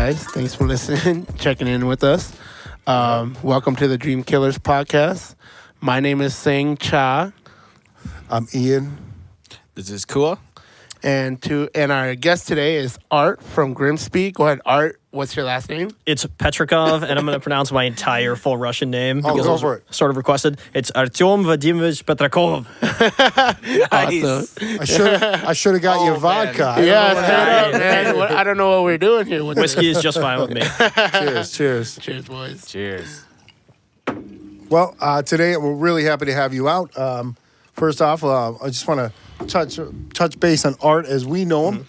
guys. Thanks for listening, checking in with us. Welcome to the Dreamkillers Podcast. My name is Sing Cha. I'm Ian. This is Kua. And our guest today is Art from Grimspeed. Go ahead, Art. What's your last name? It's Petrikov, and I'm going to pronounce my entire full Russian name because go for it. Sort of requested. It's Artyom Vadimovich Petrakov. Nice. I should have got you vodka. I don't know what we're doing here. With Whiskey is just fine with me. Cheers. Cheers, boys. Cheers. Well, today we're really happy to have you out. First off, I just want to touch base on Art as we know him.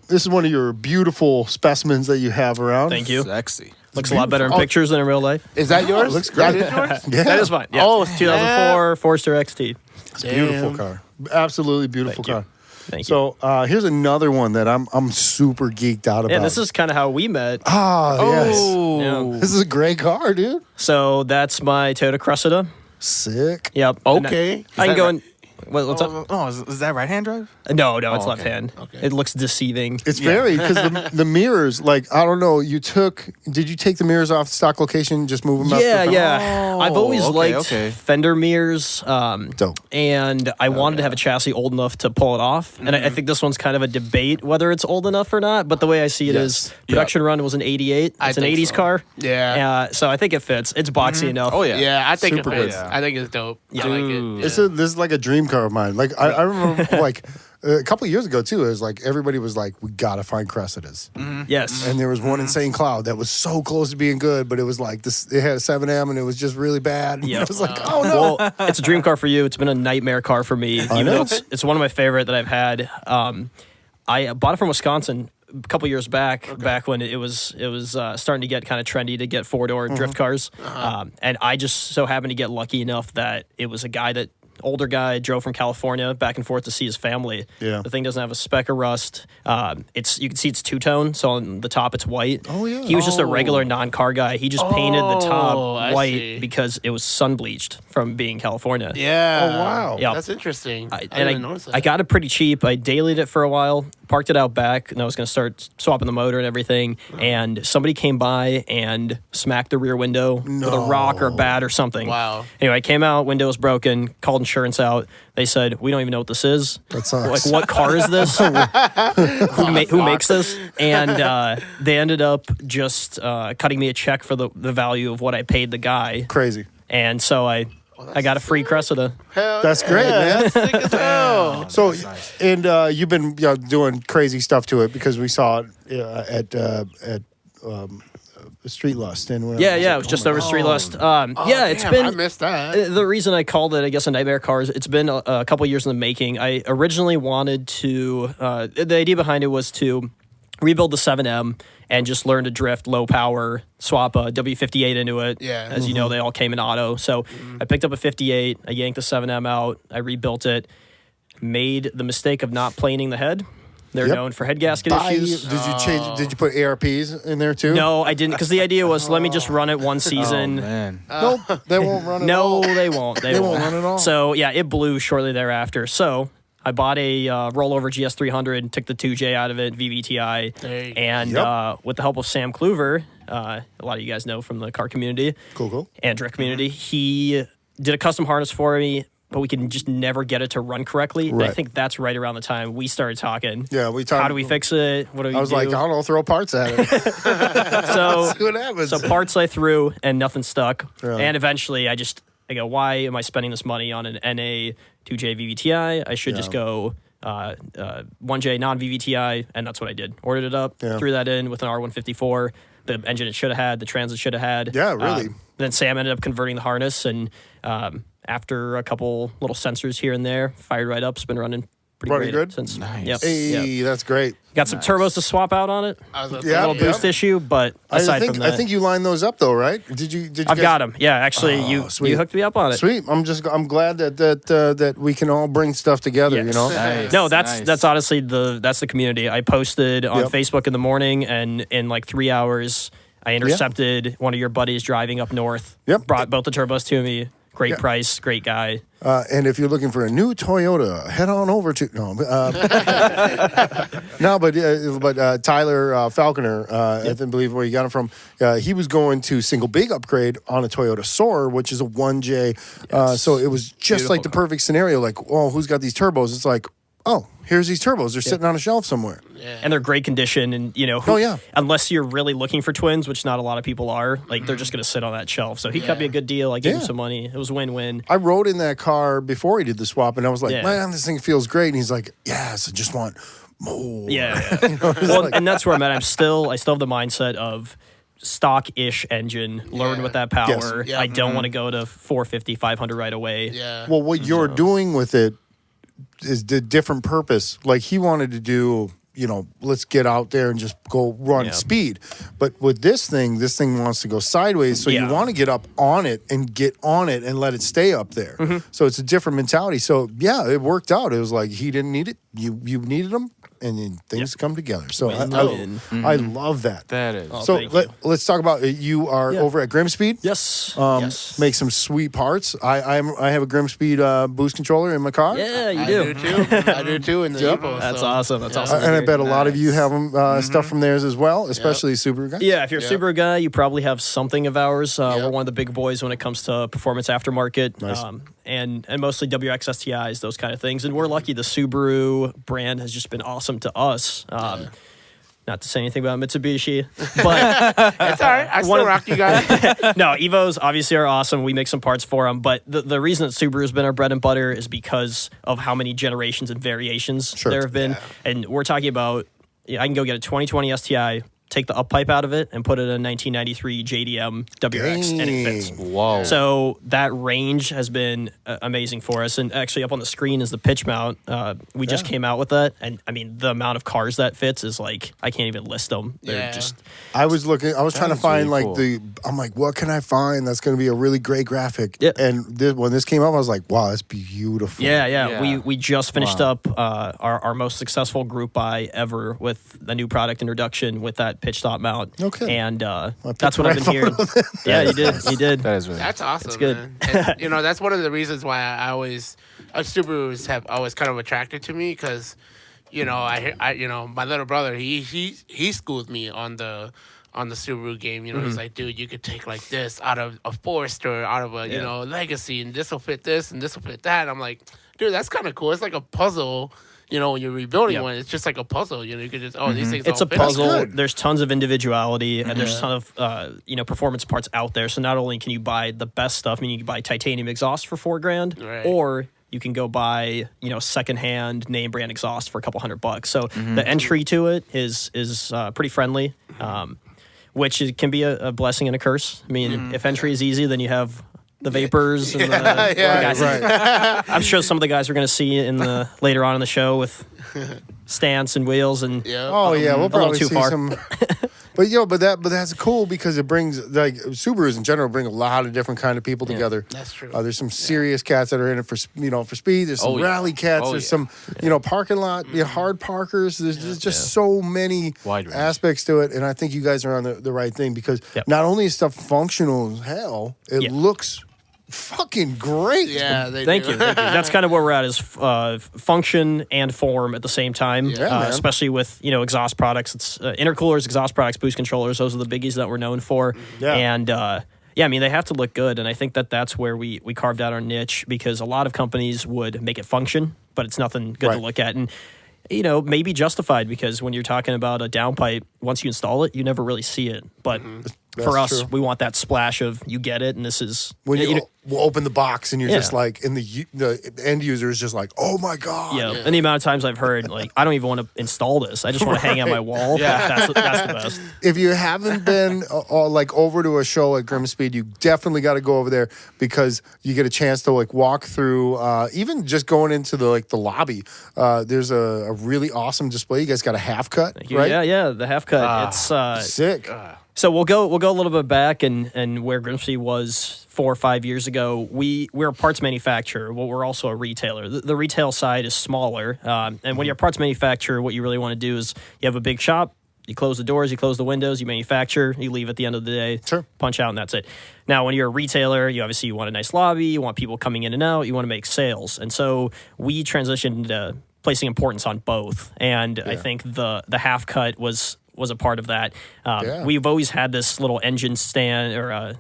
This is one of your beautiful specimens that you have around. Thank you. Sexy. Looks a lot better in pictures than in real life. Is that yours? Looks great. That is yours? Yeah. That is mine. Yeah. Oh, It's 2004 Forester XT. It's a beautiful car. Absolutely beautiful Thank you. car. Thank you. So here's another one that I'm super geeked out about. And this is kind of how we met. yes. Yeah. This is a great car, dude. So that's my Toyota Cressida. Sick. Yep. Okay. I can go in. What's up? Oh, is that right-hand drive? No, it's okay. left hand. Okay. It looks deceiving. It's very, because the mirrors, like, I don't know, did you take the mirrors off the stock location and just move them up? Yeah. I've always liked fender mirrors. Dope. And I wanted to have a chassis old enough to pull it off. And I think this one's kind of a debate whether it's old enough or not. But the way I see it is production run was an 88. It's an 80s car. Yeah. So I think it fits. It's boxy enough. Oh, yeah. Yeah, I think Super it fits. good. I think it's dope. Yeah. I like it. Dude. Yeah. This is like a dream car of mine. Like, I remember, like, a couple of years ago, too, it was like, everybody was like, we got to find Cressidas. Yes. And there was one Insane Cloud that was so close to being good, but it was like, it had a 7M and it was just really bad. Yeah. I was like, oh, no. Well, it's a dream car for you. It's been a nightmare car for me. Even though it's one of my favorite that I've had. I bought it from Wisconsin a couple years back when it was starting to get kind of trendy to get four-door drift cars. And I just so happened to get lucky enough that it was a guy older guy, drove from California back and forth to see his family. Yeah. The thing doesn't have a speck of rust. You can see it's two-tone, so on the top it's white. Oh, yeah. He was just a regular non-car guy. He just painted the I top white see. because it was sun-bleached from being California. Yeah. Oh, wow. Yeah. That's interesting. I And didn't notice that. I got it pretty cheap. I dailied it for a while, parked it out back, and I was going to start swapping the motor and everything. And somebody came by and smacked the rear window with a rock or a bat or something. Wow. Anyway, I came out, window was broken, called insurance out. They said, we don't even know what this is. That sucks. Like, what car is this? Who makes this? And they ended up just cutting me a check for the value of what I paid the guy. Crazy. And so I got a free Cressida. Hell That's great, man. That's sick as hell. So, and you've been doing crazy stuff to it because we saw it at Street Lust. And Yeah, it was just over Street Lust. It's Damn, been. I missed that. The reason I called it, I guess, a nightmare car is it's been a couple years in the making. I originally wanted to. The idea behind it was to rebuild the 7M and just learn to drift low power, swap a W58 into it. Yeah. As you know, they all came in auto. So I picked up a 58. I yanked the 7M out. I rebuilt it. Made the mistake of not planing the head. They're known for head gasket issues. Did you change? Did you put ARPs in there too? No, I didn't, because the idea was let me just run it one season. Oh, man. Nope. They won't run at all. No, they won't. They won't run at all. So, yeah, it blew shortly thereafter. So, I bought a rollover GS300, took the 2J out of it, VVTI, and with the help of Sam Kluver, a lot of you guys know from the car community, Cool. and drift community, he did a custom harness for me, but we can just never get it to run correctly. And I think that's right around the time we started talking. Yeah, we talked. How do we fix it? What do we do? I was like, I don't know, throw parts at it. So, See what happens. So parts I threw and nothing stuck. Yeah. And eventually I go, why am I spending this money on an NA 2J VVTI? I should just go 1J non-VVTI, and that's what I did. Ordered it up, threw that in with an R154. The engine it should have had, the trans it should have had. Yeah, really. Then Sam ended up converting the harness, and after a couple little sensors here and there, fired right up. It's been running pretty Running great good? since. Nice. Yep. Hey, that's great. Got some turbos to swap out on it. I was about to A say, little boost issue, but aside from that, I think you lined those up though, right? Did you? I've got them. Yeah, actually, you hooked me up on it. Sweet. I'm glad that we can all bring stuff together. Yes. You know. Nice. No, that's honestly that's the community. I posted on Yep. Facebook in the morning, and in like 3 hours, I intercepted one of your buddies driving up north. Yep. Brought both the turbos to me. Great price, great guy. And if you're looking for a new Toyota, head on over to but Tyler Falconer, I believe where you got him from. He was going to single big upgrade on a Toyota Soarer, which is a 1J. So it was just Beautiful like the perfect scenario. Like, oh, who's got these turbos? It's like, oh, here's these turbos. They're sitting on a shelf somewhere. Yeah. And they're great condition, and unless you're really looking for twins, which not a lot of people are, like they're just going to sit on that shelf. So he cut me a good deal. I gave him some money. It was win-win. I rode in that car before he did the swap, and I was like, man, this thing feels great. And he's like, yes, I just want more. Yeah. Well, and that's where I'm at. I still have the mindset of stock-ish engine, learn with that power. Yes. Yeah. I don't want to go to 450, 500 right away. Yeah. Well, what you're doing with it is the different purpose. Like he wanted to do, let's get out there and just go run speed. But with this thing wants to go sideways. So you want to get up on it and get on it and let it stay up there. So it's a different mentality. So it worked out. It was like he didn't need it. You needed them. And then things come together. So I love that. That is. So let's talk about you are over at Grimspeed. Yes. Make some sweet parts. I have a Grimspeed boost controller in my car. Yeah, you I do. do too. I do too in the Evo. That's so. awesome. That's awesome. And I bet a lot of you have them, stuff from theirs as well, especially Subaru guys. Yeah, if you're a Subaru guy, you probably have something of ours. We're one of the big boys when it comes to performance aftermarket. Nice. And mostly WX STIs, those kind of things. And we're lucky the Subaru brand has just been awesome to us. Not to say anything about Mitsubishi, but It's all right. I still rock you guys. no, Evos obviously are awesome. We make some parts for them, but the reason that Subaru has been our bread and butter is because of how many generations and variations there have been. And we're talking about, I can go get a 2020 STI, take the up pipe out of it, and put it in a 1993 JDM WX, and it fits. Whoa. So that range has been amazing for us. And actually up on the screen is the pitch mount. We just came out with that. And I mean, the amount of cars that fits is like, I can't even list them. They're just... I was trying to find really like cool. I'm like, what can I find that's going to be a really great graphic? Yeah. And when this came up, I was like, wow, that's beautiful. Yeah. We just finished up our most successful group buy ever with a new product introduction with that pitch stop mount. Okay. And that's what I've been hearing. Yeah, you did. That is really That's awesome. It's good. Man. And, that's one of the reasons why I always Subarus have always kind of attracted to me because, I my little brother he schooled me on the Subaru game. He's like, dude, you could take like this out of a Forester, out of a Legacy, and this will fit this and this will fit that. And I'm like, dude, that's kind of cool. It's like a puzzle. When you're rebuilding one, it's just like a puzzle. You could just these things. It's all a fit. puzzle. There's tons of individuality, and there's a ton of performance parts out there. So not only can you buy the best stuff, I mean, you can buy titanium exhaust for $4,000, Right. or you can go buy secondhand name brand exhaust for a couple $100. So the entry to it is pretty friendly, which can be a blessing and a curse. I mean, if entry is easy, then you have the vapors and the guys. Right. I'm sure some of the guys we're going to see later on in the show with stance and wheels and Oh yeah, we'll probably too see far. some. But that's cool because it brings like Subarus in general bring a lot of different kind of people together. That's true. There's some serious cats that are in it for speed. There's some rally cats. There's some parking lot hard parkers. There's just so many Wide range. aspects to it, and I think you guys are on the right thing because not only is stuff functional as hell, it looks fucking great. Yeah, they Thank do. you. That's kind of where we're at is function and form at the same time, man. especially with exhaust products. It's intercoolers, exhaust products, boost controllers. Those are the biggies that we're known for. Yeah. And I mean, they have to look good, and I think that's where we carved out our niche because a lot of companies would make it function, but it's nothing good to look at. And maybe justified because when you're talking about a downpipe, once you install it, you never really see it. But for us, we want that splash of you get it, and this is when you open the box and you're just like, and the end user is just like, oh my god. Yeah, and the amount of times I've heard like, I don't even want to install this. I just want to hang on my wall. Yeah, that's the best. If you haven't been like over to a show at Grimspeed, you definitely got to go over there because you get a chance to like walk through. Even just going into the lobby, there's a really awesome display. You guys got a half cut, right? Yeah, the half cut. It's sick. So we'll go a little bit back and where Grimspeed was 4 or 5 years ago. We're a parts manufacturer. Well, we're also a retailer. The retail side is smaller, and when you're a parts manufacturer, what you really want to do is you have a big shop. You close the doors, you close the windows, you manufacture, you leave at the end of the day, Sure. punch out, and that's it. Now, when you're a retailer, you obviously want a nice lobby, you want people coming in and out, you want to make sales. And so we transitioned to placing importance on both. And I think the half cut was a part of that. We've always had this little engine stand or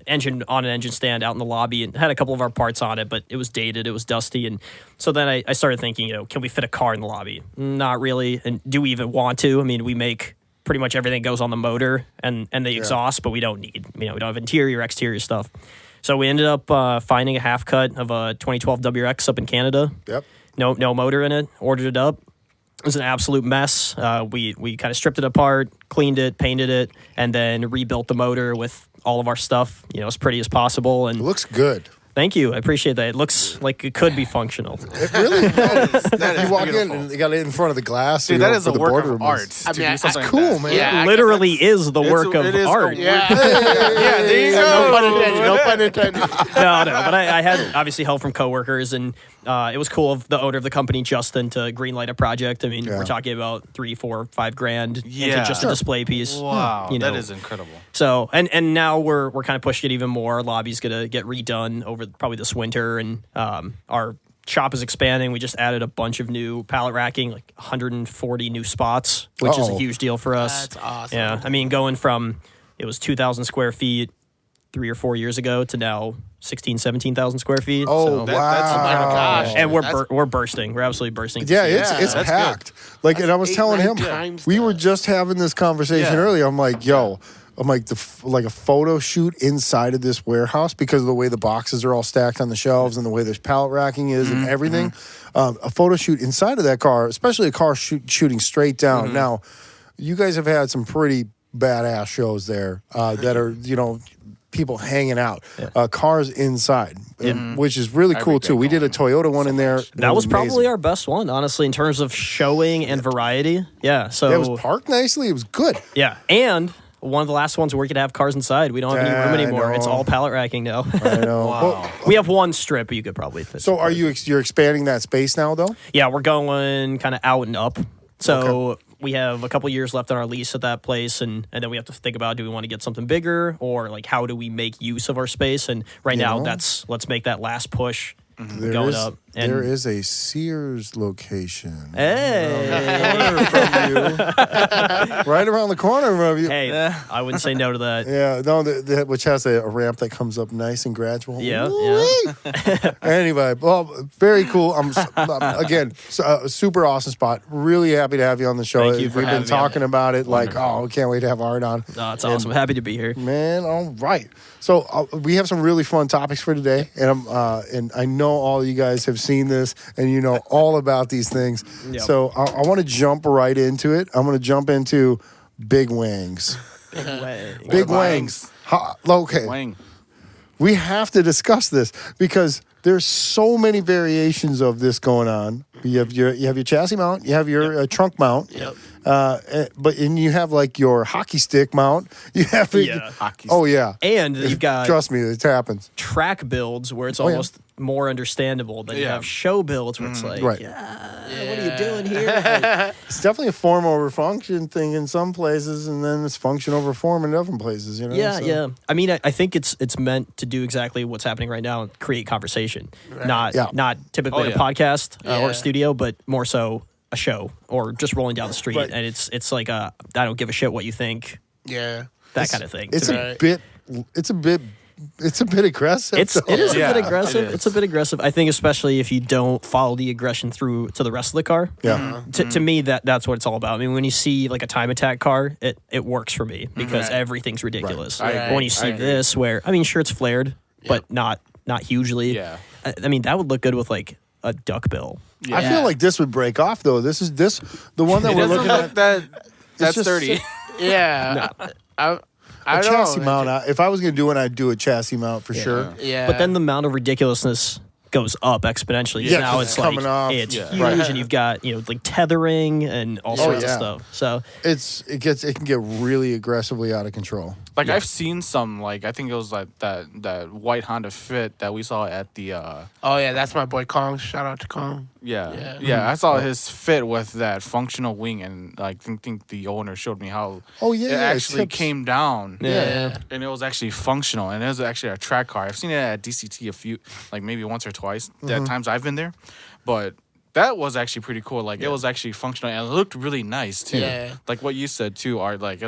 engine on an engine stand out in the lobby and had a couple of our parts on it, but it was dated, it was dusty. And so then I started thinking, can we fit a car in the lobby? Not really. And do we even want to? I mean, we make pretty much everything goes on the motor and the exhaust, but we don't need, we don't have interior, exterior stuff. So we ended up finding a half cut of a 2012 WRX up in Canada. Yep. No motor in it, ordered it up. It was an absolute mess. We kind of stripped it apart, cleaned it, painted it, and then rebuilt the motor with all of our stuff, as pretty as possible. And It looks good. thank you. I appreciate that. It looks like it could be functional. It really does. That is You walk beautiful. in and you got it in front of the glass. Dude, that is a work of art. I to mean, do that's something like cool, that. man. Yeah, It literally is the work of it is a art. work. Yeah. Yeah, there you No go. pun intended. No pun intended. No, but I had obviously help from coworkers, and it was cool of the owner of the company, Justin, to greenlight a project. I mean, we're talking about $3, $4, $5 into just a display piece. Wow, You know. that is incredible. So and now we're kind of pushing it even more. Our lobby's gonna get redone over probably this winter, and our shop is expanding. We just added a bunch of new pallet racking, like 140 new spots, which is a huge deal for us. That's awesome. Yeah, I mean, going from it was 2,000 square feet 3 or 4 years ago to now 16, 17,000 square feet. Oh, so. wow. that's- Oh my gosh. And That's- we're bursting. We're absolutely bursting. Yeah, Yeah, it's that's packed. Like, and I was 8, telling 9 him, times we that. were just having this conversation Yeah. earlier. I'm like, like a photo shoot inside of this warehouse because of the way the boxes are all stacked on the shelves and the way there's pallet racking is and everything. A photo shoot inside of that car, especially a car shooting straight down. Now, you guys have had some pretty badass shows there that are, people hanging out, cars inside, which is really cool too. We did a Toyota one in there. That was probably amazing. our best one, honestly, in terms of showing and variety. Yeah. So It was parked nicely. It was good. yeah, and one of the last ones where we could have cars inside. We don't have any room I anymore. It's know. all pallet racking now. I know. Wow. Well, We have one strip you could probably fit. so you're expanding that space now though? Yeah, we're going kind of out and up. So we have a couple years left on our lease at that place, and then we have to think about, do we want to get something bigger, or like how do we make use of our space? And right now, let's make that last push going up. And There is a Sears location. hey, From you. Right around the corner from you. hey, I wouldn't say no to that. Yeah, no, which has a ramp that comes up nice and gradual. Yeah, Woo-wee. Anyway, well, very cool. Again, a super awesome spot. Really happy to have you on the show. Thank you for We've been having me on. talking about it like, we can't wait to have Art on. Oh, it's awesome. Happy to be here. Man, all right. So we have some really fun topics for today, and I know all you guys have seen this, and you know all about these things. Yep. So I want to jump right into it. I'm going to jump into Big Wangs. Big Wangs. Okay, Wang. we have to discuss this because there's so many variations of this going on. You have your chassis mount, you have your trunk mount. Yep. But you have like your hockey stick mount. You have Hockey oh yeah, And you've got trust me, it happens. track builds where it's yeah. almost more understandable than you Yeah. have show builds where it's like, Right. what are you doing here? Like, It's definitely a form over function thing in some places, and then it's function over form in other places. You know. yeah, So- yeah. I mean, I think it's meant to do exactly what's happening right now and create conversation. Not Yeah. not typically Oh, a yeah. podcast or Yeah. a studio, but more so a show or just rolling down the street. Right. And it's like I don't give a shit what you think, Yeah. that kind of thing. It's to me. a bit. It's a bit aggressive. It is Yeah, a bit aggressive. it is. It's a bit aggressive. I think especially if you don't follow the aggression through to the rest of the car. Yeah. To me, that's what it's all about. I mean, when you see like a time attack car, it works for me because Right. everything's ridiculous. Right. I But when you agree. see I agree. this, where I mean, sure it's flared, but not hugely. Yeah. I mean, that would look good with like a duckbill. I feel like this would break off though. This the one that It we're doesn't looking look at. that's just- 30. Yeah. I A don't chassis know. mount. If I was going to do one, I'd do a chassis mount for sure. Yeah. But then the amount of ridiculousness goes up exponentially. Yeah, Now 'cause it's it's like coming off. it's Yeah. huge, Right. and you've got like tethering and all sorts yeah. of stuff. So It can get really aggressively out of control. Like I've seen some, like I think it was like that white Honda Fit that we saw at the Oh yeah, that's my boy Kong. Shout out to Kong. Yeah. I saw his fit with that functional wing, and I think the owner showed me how it actually came down. Yeah. And it was actually functional, and it was actually a track car. I've seen it at DCT maybe once or twice. At times I've been there, but that was actually pretty cool. Like it was actually functional, and it looked really nice too. Yeah. Like what you said too, Art. Like it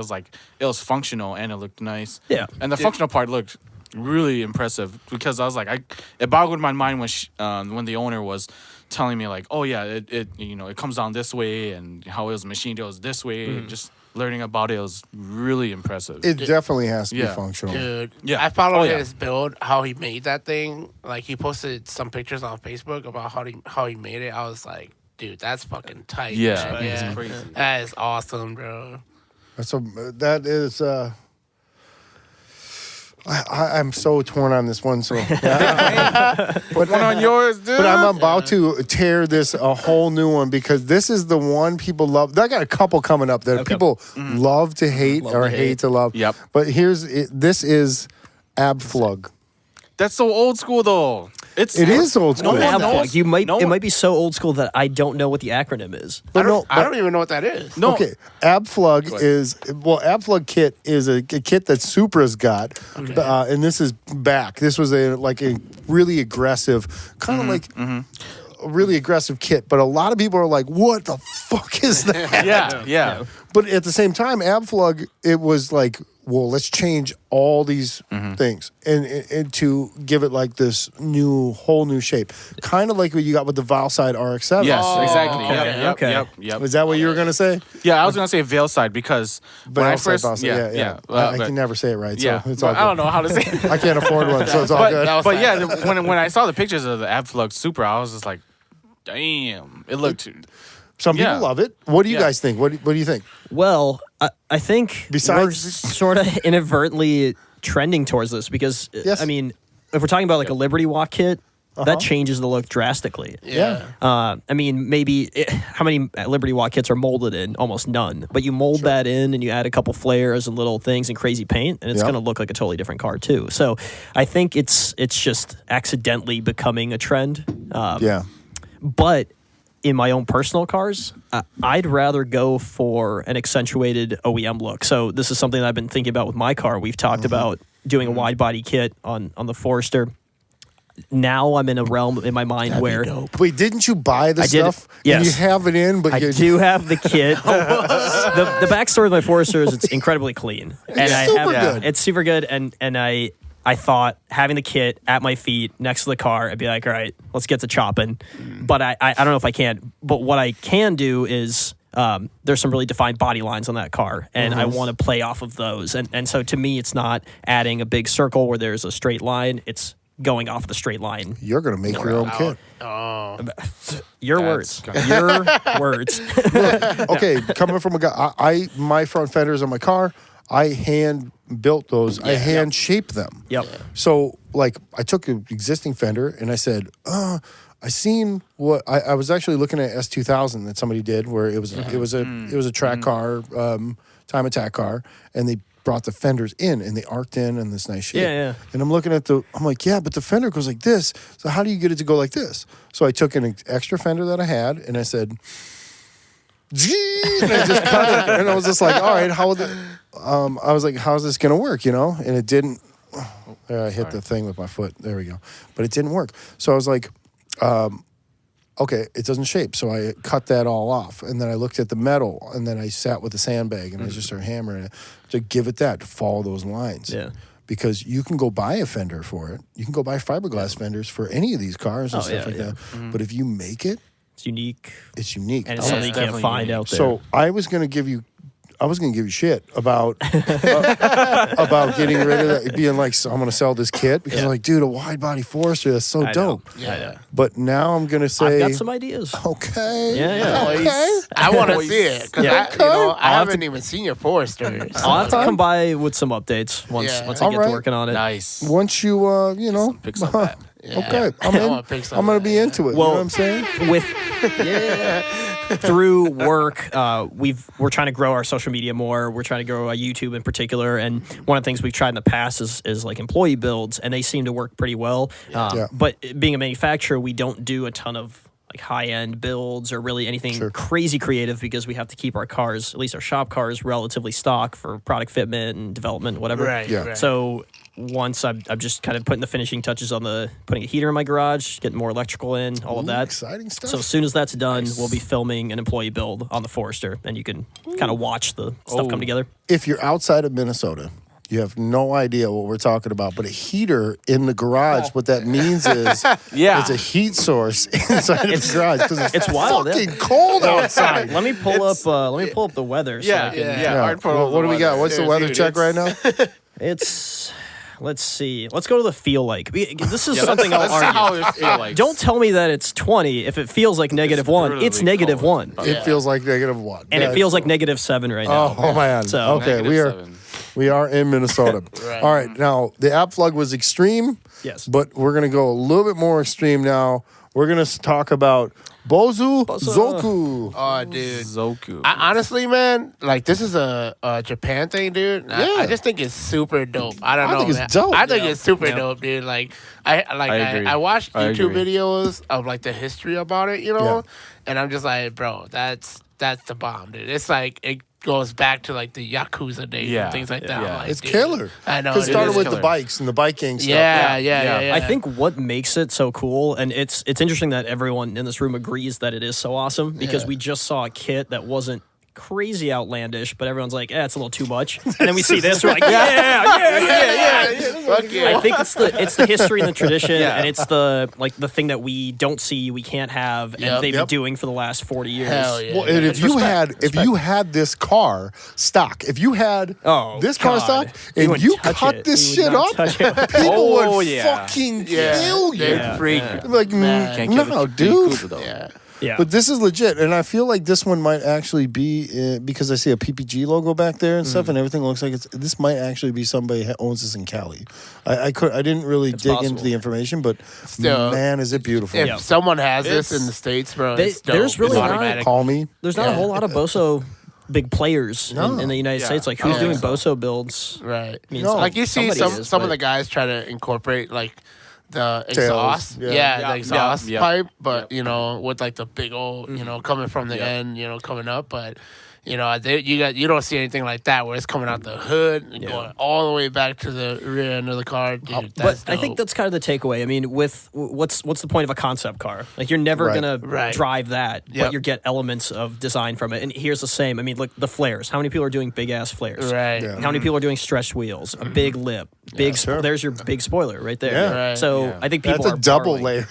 was functional and it looked nice. Yeah. And the functional part looked really impressive because I was like, it boggled my mind when the owner was telling me like, oh yeah, it comes down this way, and how it was machined, it was this way. And just learning about it was really impressive. It definitely has to be functional. Dude, Yeah. I followed his build, how he made that thing. Like he posted some pictures on Facebook about how he made it. I was like, dude, that's fucking tight. Yeah, man. it's crazy. That is awesome, bro. That is. I'm so torn on this one. So, Put one on yours, dude. but I'm about to tear this a whole new one because this is the one people love. I got a couple coming up that people love to hate or hate to love. Yep. But this is Abflug. That's so old school though. It is old school. It might be so old school that I don't know what the acronym is. But I don't even know what that is. No. Okay, Abflug is Abflug kit is a kit that Supra's got, and this is back. This was a really aggressive, kind of like a really aggressive kit. But a lot of people are like, "What the fuck is that?" Yeah. But at the same time, Abflug, it was like, well, let's change all these things and to give it like this whole new shape, kind of like what you got with the Valside RX-7. Yes, exactly. Okay. Yep. Was that what you were gonna say? Yeah, I was gonna say Veilside because when I first, Valside, I can never say it right. So it's all good. I don't know how to say it. I can't afford one, so it's all good. But yeah, when I saw the pictures of the Abflug Supra, I was just like, damn, it looked. Some people love it. What do you guys think? What do you think? Well, I think we're sort of inadvertently trending towards this because, I mean, if we're talking about like a Liberty Walk kit, that changes the look drastically. Yeah. I mean, how many Liberty Walk kits are molded in? Almost none. But you mold that in and you add a couple flares and little things and crazy paint, and it's going to look like a totally different car too. So I think it's just accidentally becoming a trend. But in my own personal cars, I'd rather go for an accentuated OEM look. So this is something that I've been thinking about with my car. We've talked about doing a wide body kit on the Forester. Now I'm in a realm in my mind where... Wait, didn't you buy the stuff? Yes. And you have it in, but I do have the kit. the backstory of my Forester is it's incredibly clean. It's super good, and I thought having the kit at my feet next to the car, I'd be like, all right, let's get to chopping. But I don't know if I can. But what I can do is there's some really defined body lines on that car, and I want to play off of those. And so to me, it's not adding a big circle where there's a straight line. It's going off the straight line. You're going to make your own kit. Your words. Your words. Look, okay, coming from a guy, my front fenders on my car, I hand built those. I hand shaped them. Yep. So like I took an existing fender and I said, I seen what I was actually looking at S2000 that somebody did where it was a track car, time attack car, and they brought the fenders in and they arced in this nice shape. Yeah. And I'm looking at I'm like, yeah, but the fender goes like this. So how do you get it to go like this? So I took an extra fender that I had and I said, and I just cut it. And I was just like, all right, I was like, how's this gonna work? And it didn't. I hit the thing with my foot. There we go. But it didn't work. So I was like, okay, it doesn't shape. So I cut that all off. And then I looked at the metal and then I sat with the sandbag and I just started hammering it to give it to follow those lines. Yeah. Because you can go buy a fender for it. You can go buy fiberglass fenders for any of these cars and stuff like that. But if you make it, it's unique. It's unique. And it's something you can't find out there. So I was going to give you shit about about getting rid of that, being like, so I'm going to sell this kit because I'm like, dude, a wide body Forester, that's so dope. Yeah. But now I'm going to say, I've got some ideas. Okay. Yeah. Okay. I want to see it because I haven't even seen your Forester. I'll have to come by with some updates once I get to working on it. Nice. Once you Pick some back. Yeah. Okay, I'm going to be into it. Well, you know what I'm saying? Through work, we're trying to grow our social media more. We're trying to grow our YouTube in particular. And one of the things we've tried in the past is like employee builds, and they seem to work pretty well. But being a manufacturer, we don't do a ton of like high-end builds or really anything crazy creative, because we have to keep our cars, at least our shop cars, relatively stock for product fitment and development, whatever. Right. Yeah. Right. So once I'm just kind of putting the finishing touches on putting a heater in my garage, getting more electrical in, all of that. Exciting stuff. So as soon as that's done, we'll be filming an employee build on the Forester, and you can kind of watch the stuff come together. If you're outside of Minnesota, you have no idea what we're talking about, but a heater in the garage, what that means is it's a heat source inside of the garage because it's wild, fucking cold outside. Let me pull up the weather. Yeah, so I can, yeah. What do we got? What's the weather check right now? Let's see. Let's go to the feel like. This is something that's I'll argue. how it feel like. Don't tell me that it's 20 if it feels like -1. It's -1. It feels like -1. And it feels like -7 right now. Oh man. So okay, -7. we are in Minnesota. Right. All right, now the app plug was extreme. Yes. But we're gonna go a little bit more extreme now. We're gonna talk about Bozo Zoku. Oh, dude. Zoku. Honestly, man, like this is a Japan thing, dude. I just think it's super dope. I don't know. think it's man. dope. I think it's super dope, dude. Like agree. I watched I YouTube agree. videos of like the history about it, you know, and I'm just like, bro, that's the bomb, dude. It's like it goes back to like the Yakuza days and things like that. Yeah. Like, It's dude, killer. I know. It It started is with the killer. bikes and the biking stuff. Yeah. I think what makes it so cool, and it's interesting that everyone in this room agrees that it is so awesome, because we just saw a kit that wasn't crazy outlandish, but everyone's like, it's a little too much. And then we see this, we're like, Fuck yeah. I think it's the history and the tradition, and it's the thing that we don't see, we can't have, and they've been doing for the last 40 years. Hell yeah. Well, and if you had this car stock, if you had this car stock and you cut this shit up, people would fucking kill you. They're freak. Like, Can't kill no, the dude. Yakuza, though. Yeah. But this is legit, and I feel like this one might actually be because I see a PPG logo back there and stuff, and everything looks like this might actually be somebody who owns this in Cali. I didn't really dig into the information, but Still, man, is it beautiful! If someone has this in the States, bro, it's dope. there's really It's not- automatic. Call me. There's not a whole lot of Bozo big players in the United States. Like, who's doing Bozo builds? Right. I mean, Like you see somebody is, some of but- the guys try to incorporate like the Tails, exhaust, yeah. the exhaust yeah. pipe, but you know, with like the big old, you know, coming from the end, you know, coming up, but you know, you don't see anything like that where it's coming out the hood and going all the way back to the rear end of the car. Dude, that's But I think dope. that's kind of the takeaway. I mean, with what's the point of a concept car? Like, you're never gonna drive that, but you get elements of design from it. And here's the same. I mean, look, the flares. How many people are doing big ass flares? Right. Yeah. How many people are doing stretched wheels? A big lip. Big. There's your big spoiler right there. Yeah. Right. So I think people That's are a double borrowing. layer.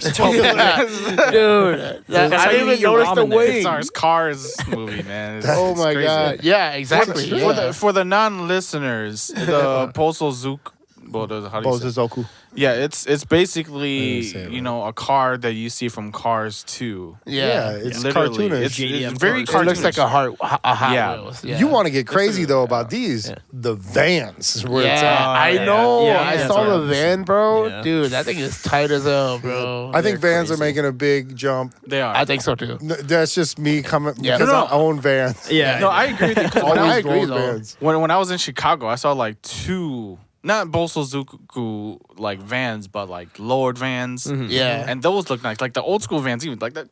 Dude, That's how I you didn't eat even your notice the ramen there. wing. Pixar's Cars movie, man. Oh It's my crazy. god! Yeah, exactly. For the non-listeners, the Bozo Zoku. How do you say? Bozo Zoku. Yeah, it's basically say it a car that you see from Cars 2. Yeah, it's Literally, cartoonish. it's JDM very cars. It looks like cartoonish. a Hot Yeah. Wheels. Yeah. You want to get crazy though about these? The Vans is where it's Yeah, at. I know. Yeah, I yeah, saw that's the van, bro. Yeah. Dude, that thing is tight as hell, bro. I think They're Vans are crazy. making a big jump. They are. I think so too. That's just me coming Yeah. because No, I own Vans. Yeah. No, I agree with you. 'cause Always I agree, rolled though. Vans. when I was in Chicago, I saw like two, not Bozo Zoku like vans, but like lowered vans. Yeah. And those look nice. Like the old school vans, even like the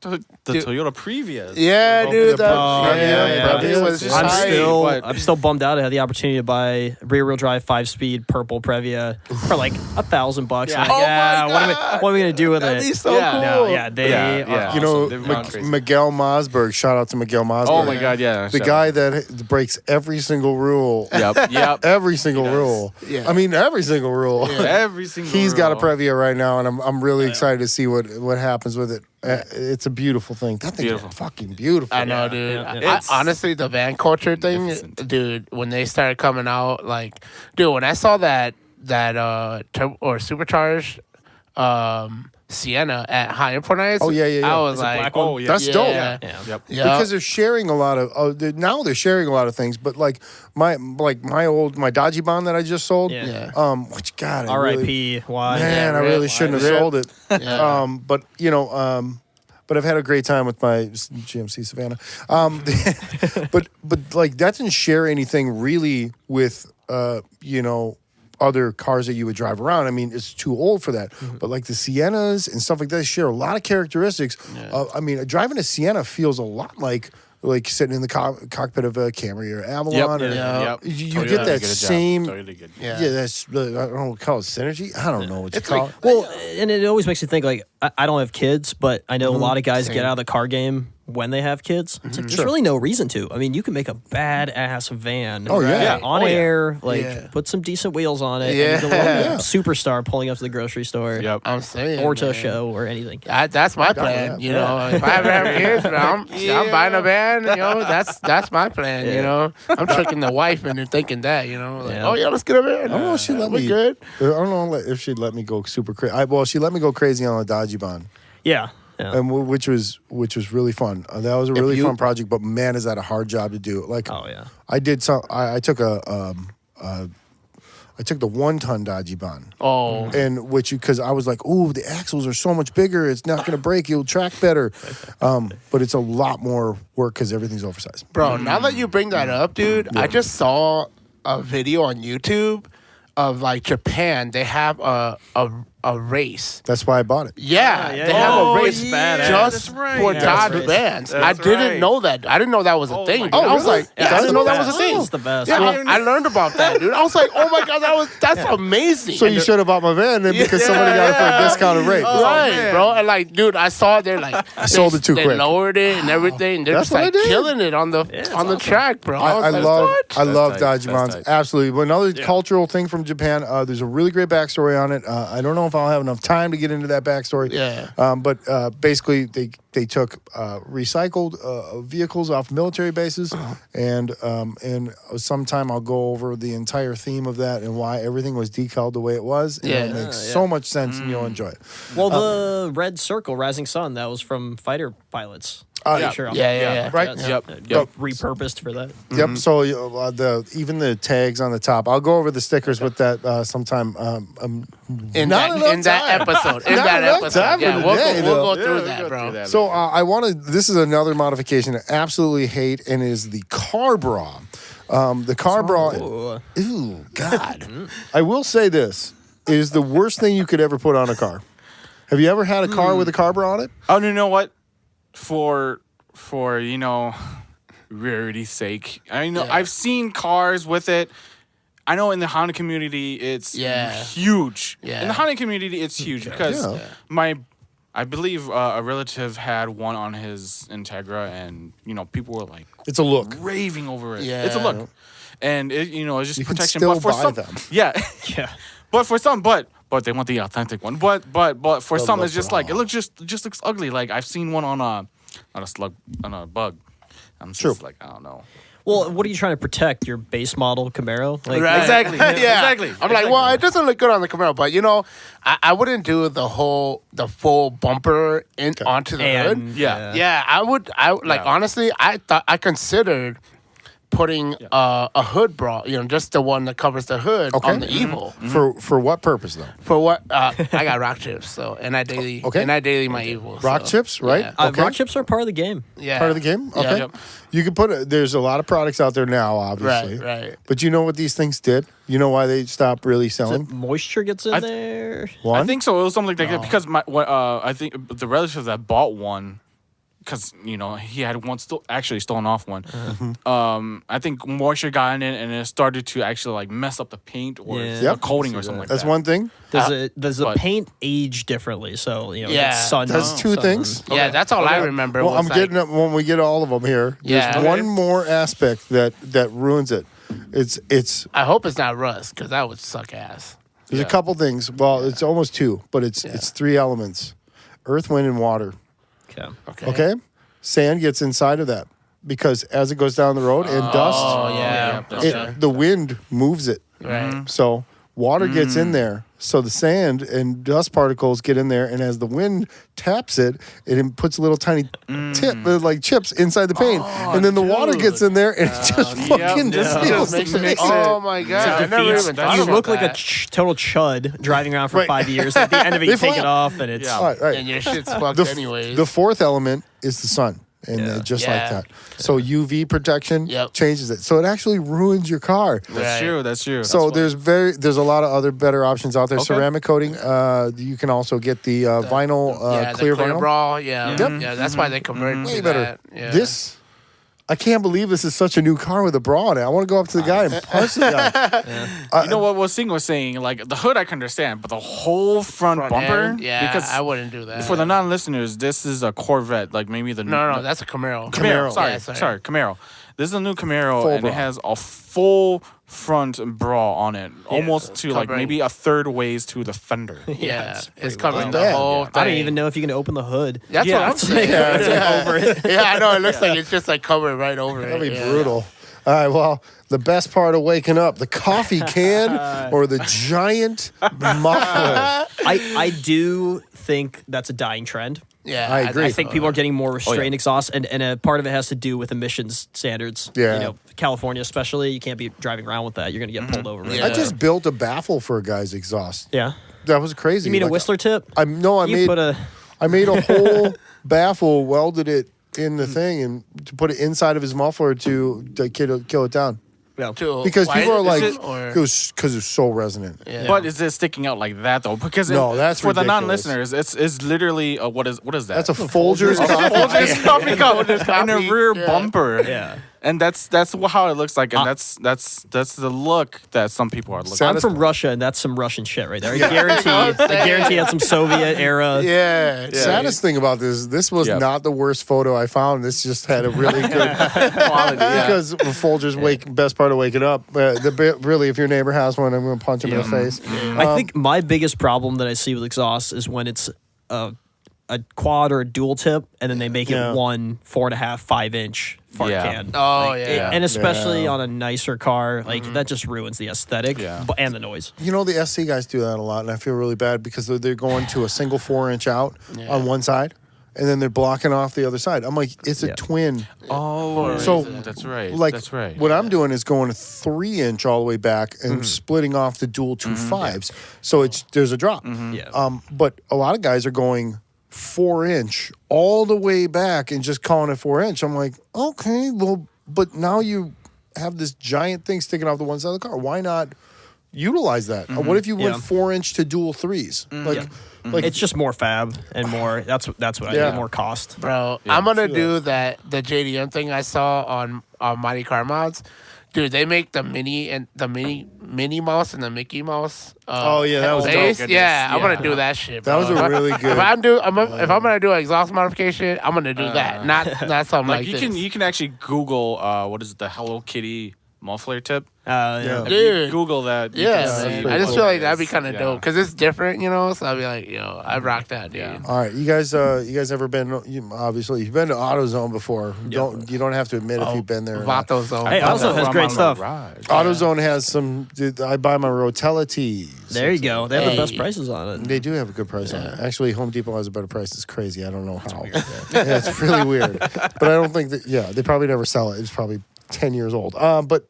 Dude. Toyota Previous. Yeah, dude. the That, yeah. it was just I'm tight. I'm still bummed out. I had the opportunity to buy rear-wheel drive 5-speed purple Previa for like $1,000. Yeah. I'm like, Oh my what God. are we gonna do with That'd it? be so Yeah. cool. No, yeah, they Yeah, are yeah. awesome. You know, They've gone crazy. Miguel Mosberg. Shout out to Miguel Mosberg. Oh my God, yeah. The guy that breaks every single rule. Yep. Every single rule. Yeah. I mean, every single rule. Every single. He's got a rule. Previa right now, and I'm really excited to see what happens with it. It's a beautiful thing. That thing's Beautiful. fucking beautiful. I know, dude. yeah. It's Honestly, the van culture thing, magnificent. dude. When they started coming out, like, dude, when I saw that supercharged Sienna at High Import Nights, Oh, yeah. I was Is it like, black one? Oh, yeah. That's dope. Yeah. Yep. yeah. Because they're sharing a lot of now they're sharing a lot of things, but like my Dodgy Bond that I just sold, Yeah. which God, I really, R.I.P. Why? man, I rip, really shouldn't have rip. sold it. Yeah. But but I've had a great time with my GMC Savannah. but like that didn't share anything really with other cars that you would drive around. I mean, it's too old for that. But like the Siennas and stuff like that share a lot of characteristics. I mean, driving a Sienna feels a lot like sitting in the cockpit of a Camry or Avalon. You get that same. That's I don't know what to call it, synergy. I don't know what you call it. Well, and it always makes you think like I don't have kids, but I know a lot of guys get out of the car game when they have kids. It's like, there's really no reason to. I mean, you can make a badass van. On air, put some decent wheels on it. And you can superstar pulling up to the grocery store. I'm saying, or to a show or anything. That's my plan. You know, if I ever have kids, I'm buying a van. You know, that's my plan. You know, I'm tricking the wife into thinking that. You know, like, oh yeah, let's get a van. I don't know if she let me. Good. I don't know if she'd let me go super crazy. Well, she let me go crazy on a Dodge Bond. Yeah. And which was really fun. That was a really fun project, but man, is that a hard job to do. Like, I did some. I took I took the 1-ton Dodge Bond. And because I was like, ooh, the axles are so much bigger. It's not going to break. It'll track better. But it's a lot more work because everything's oversized. Bro, now that you bring that up, dude, I just saw a video on YouTube of like Japan. They have a race. That's why I bought it. They have a race just for Dodge vans. I didn't know that. I didn't know that was a thing. Dude. I was like, I didn't know that was a thing. That's the best. Yeah, I learned about that, dude. I was like, oh my god, that's amazing. So you should have bought my van then because somebody got it for a discounted rate. Right, bro. And like, dude, I saw it there. Like, I sold it too quick. They lowered it and everything. They're just like killing it on the track, bro. I love Dodge Bonds. Absolutely. Another cultural thing from Japan. There's a really great backstory on it. I don't know if I'll have enough time to get into that backstory. But basically, they took recycled vehicles off military bases, and sometime I'll go over the entire theme of that and why everything was decaled the way it was. And it makes so much sense, and you'll enjoy it. Well, the red circle, Rising Sun, that was from fighter pilots. Right. Repurposed for that. So even the tags on the top, I'll go over the stickers with that sometime. In that episode. We'll go through that, bro. So this is another modification I absolutely hate, and is the car bra. The car bra. Ooh, God. I will say this is the worst thing you could ever put on a car. Have you ever had a car with a car bra on it? Oh, you know what? For rarity's sake, I know I've seen cars with it. I know in the Honda community it's huge. In the Honda community it's huge because I believe a relative had one on his Integra, and people were like, it's a look, raving over it. It's a look, and it's just you protection. Can but still for buy some, them. But for some, but they want the authentic one. But for some, it's just like it looks just looks ugly. Like I've seen one on a slug, on a bug. I'm just like, I don't know. Well, what are you trying to protect? Your base model Camaro? Like, right. Exactly. Exactly. I'm like, well, it doesn't look good on the Camaro, but I wouldn't do the full bumper onto the hood. Yeah. I would. Honestly, I considered putting a hood bra, just the one that covers the hood on the Evo. For what purpose though? For what? I got rock chips, and I daily my Evo. Rock chips, right? Yeah. Rock chips are part of the game. Yeah, part of the game. Okay, you can put. There's a lot of products out there now, obviously. Right. But you know what these things did? You know why they stopped really selling? Moisture gets in there. I think so. It was something like that because I think the relative that bought one. Because he had one stolen off one. I think moisture got in it and it started to actually like mess up the paint or the coating or something like that. That's one thing. Does the paint age differently? So sun. That's two things. Yeah, that's all I remember. Well, I'm getting up when we get all of them here. There's one more aspect that ruins it. It's. I hope it's not rust because that would suck ass. There's a couple things. Well, it's almost two, but it's three elements: earth, wind, and water. Okay. Sand gets inside of that because as it goes down the road and dust, the wind moves it. Right. So water gets in there. So the sand and dust particles get in there, and as the wind taps it, it puts little tiny chips inside the paint, and then the water gets in there, and it just fucking seals it. Oh my god! I never even thought you about look like that. a total chud driving around for 5 years. At the end of it, you take it off, and it's and your shit's fucked anyways. The fourth element is the sun. and just Yeah. like that. So UV protection Yep. changes it. So it actually ruins your car. That's true. That's true. So there's a lot of other better options out there. Okay. Ceramic coating. You can also get the vinyl, clear the clear vinyl. bra. Yeah, Yep. yeah. That's why they converted Way to better. that. Yeah. This, I can't believe this is such a new car with a bra on it. I want to go up to the guy and punch the guy. You know what Singh was saying? Like the hood, I can understand, but the whole front bumper. end? Yeah, because I wouldn't do that. for the non-listeners, this is a Corvette. Like maybe the no, that's a Camaro. Camaro. Camaro. Sorry, Camaro. This is a new Camaro, Full and bra. it has a full front bra on it, almost to like covering- maybe a third ways to the fender. Yeah, it's pretty covering wild. the Yeah. whole thing. I don't even know if you can open the hood. That's Yeah, what I'm it's saying. It's like over it. Yeah, I know. It looks like it's just like covered right over That'd it. be Yeah. brutal. All right, well, the best part of waking up, the coffee can or the giant muffler. I do think that's a dying trend. Yeah, I agree. I think people are getting more restrained exhaust, and a part of it has to do with emissions standards. Yeah. You know, California especially, you can't be driving around with that. You're going to get pulled over. Right? Yeah. I just built a baffle for a guy's exhaust. Yeah. That was crazy. You mean a Like, Whistler tip? I You put a made a whole baffle, welded it in the thing, and to put it inside of his muffler to kill it down. To Because people are like, widen it it, or- was because it's so resonant. Yeah. But is it sticking out like that though? Because No, that's for the ridiculous. non-listeners. It's literally what is that? That's a Folgers coffee. Folgers coffee cup and a coffee, rear yeah. bumper. Yeah. And that's how it looks like, and that's the look that some people are looking. I'm Satis- from Russia, and that's some Russian shit right there. I guarantee that's some Soviet era. Yeah. Saddest thing about this was Yeah. not the worst photo I found. This just had a really good quality. Yeah. because Folgers best part of waking up. Really, if your neighbor has one, I'm going to punch him in the face. I think my biggest problem that I see with exhaust is when it's a quad or a dual tip, and then they make Yeah. it 4.5, 5-inch fart Yeah. can. Oh, Like, yeah. and especially Yeah. on a nicer car, like that just ruins the aesthetic Yeah. and the noise. You know, the SC guys do that a lot, and I feel really bad because they're going to a single 4-inch out on one side, and then they're blocking off the other side. I'm like, it's a Yeah. twin. Oh, So, that's right. Like, that's right. what I'm doing is going a 3-inch all the way back and splitting off the dual 2.5s. So there's a drop. Yeah. But a lot of guys are going 4-inch all the way back and just calling it 4-inch. I'm like, okay, well, but now you have this giant thing sticking off the one side of the car. Why not utilize that? What if you went Yeah. 4-inch to dual 3s? Like, It's just more fab and more. That's what I Yeah. need. More cost. Bro, I'm gonna do the JDM thing I saw on Mighty Car Mods. Dude, they make the Minnie Mouse and the Mickey Mouse. Oh, yeah, that was dope. face. Goodness. Yeah, I'm Yeah. gonna do that shit. That was bro. a really good- If I'm gonna do an exhaust modification, I'm gonna do that. Not something like you this. can actually Google what is it, the Hello Kitty muffler tip. Yeah. If Dude. you Google that. You Yeah, can see man. pretty I just cool. feel like that'd be kind of Yeah. dope because it's different, you know. So I'd be like, yo, I rock that, dude. Yeah. all right, you guys ever been? Obviously, you've been to AutoZone before. You don't have to admit if you've been there. or not. Vato Zone. Hey, AutoZone has From great on the stuff. ride. AutoZone has some. Dude, I buy my Rotella tees. There you go. They have the best Hey. prices on it. They do have a good price on it. Actually, Home Depot has a better price. It's crazy. I don't know how. Yeah, it's really weird. But I don't think that. Yeah, they probably never sell it. It's probably 10 years old. But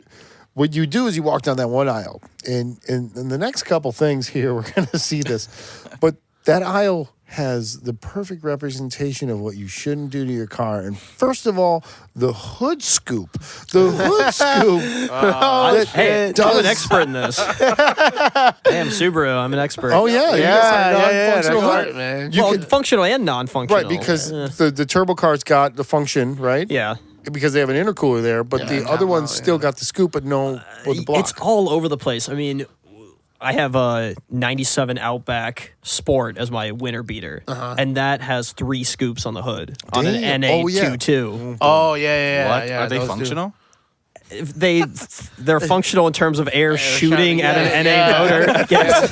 what you do is you walk down that one aisle, and in the next couple things here, we're going to see this. But that aisle has the perfect representation of what you shouldn't do to your car. And first of all, the hood scoop. The hood scoop. that Hey, I'm does- an expert in this. Damn, Subaru, I'm an expert. Oh, yeah. You guys have That's non-functional hood. right, man. You well, can- functional and non-functional. Right, because the turbo car's got the function, right? yeah, Because they have an intercooler there, but the other one's still got the scoop, but no with the block. it's all over the place. I mean, I have a '97 Outback Sport as my winter beater, and that has 3 scoops on the hood on an Damn. NA Oh, yeah. 22. Oh yeah. What? Yeah, Are they those do. functional? If they're functional in terms of air shooting shooting, at an NA yeah. motor. Yes.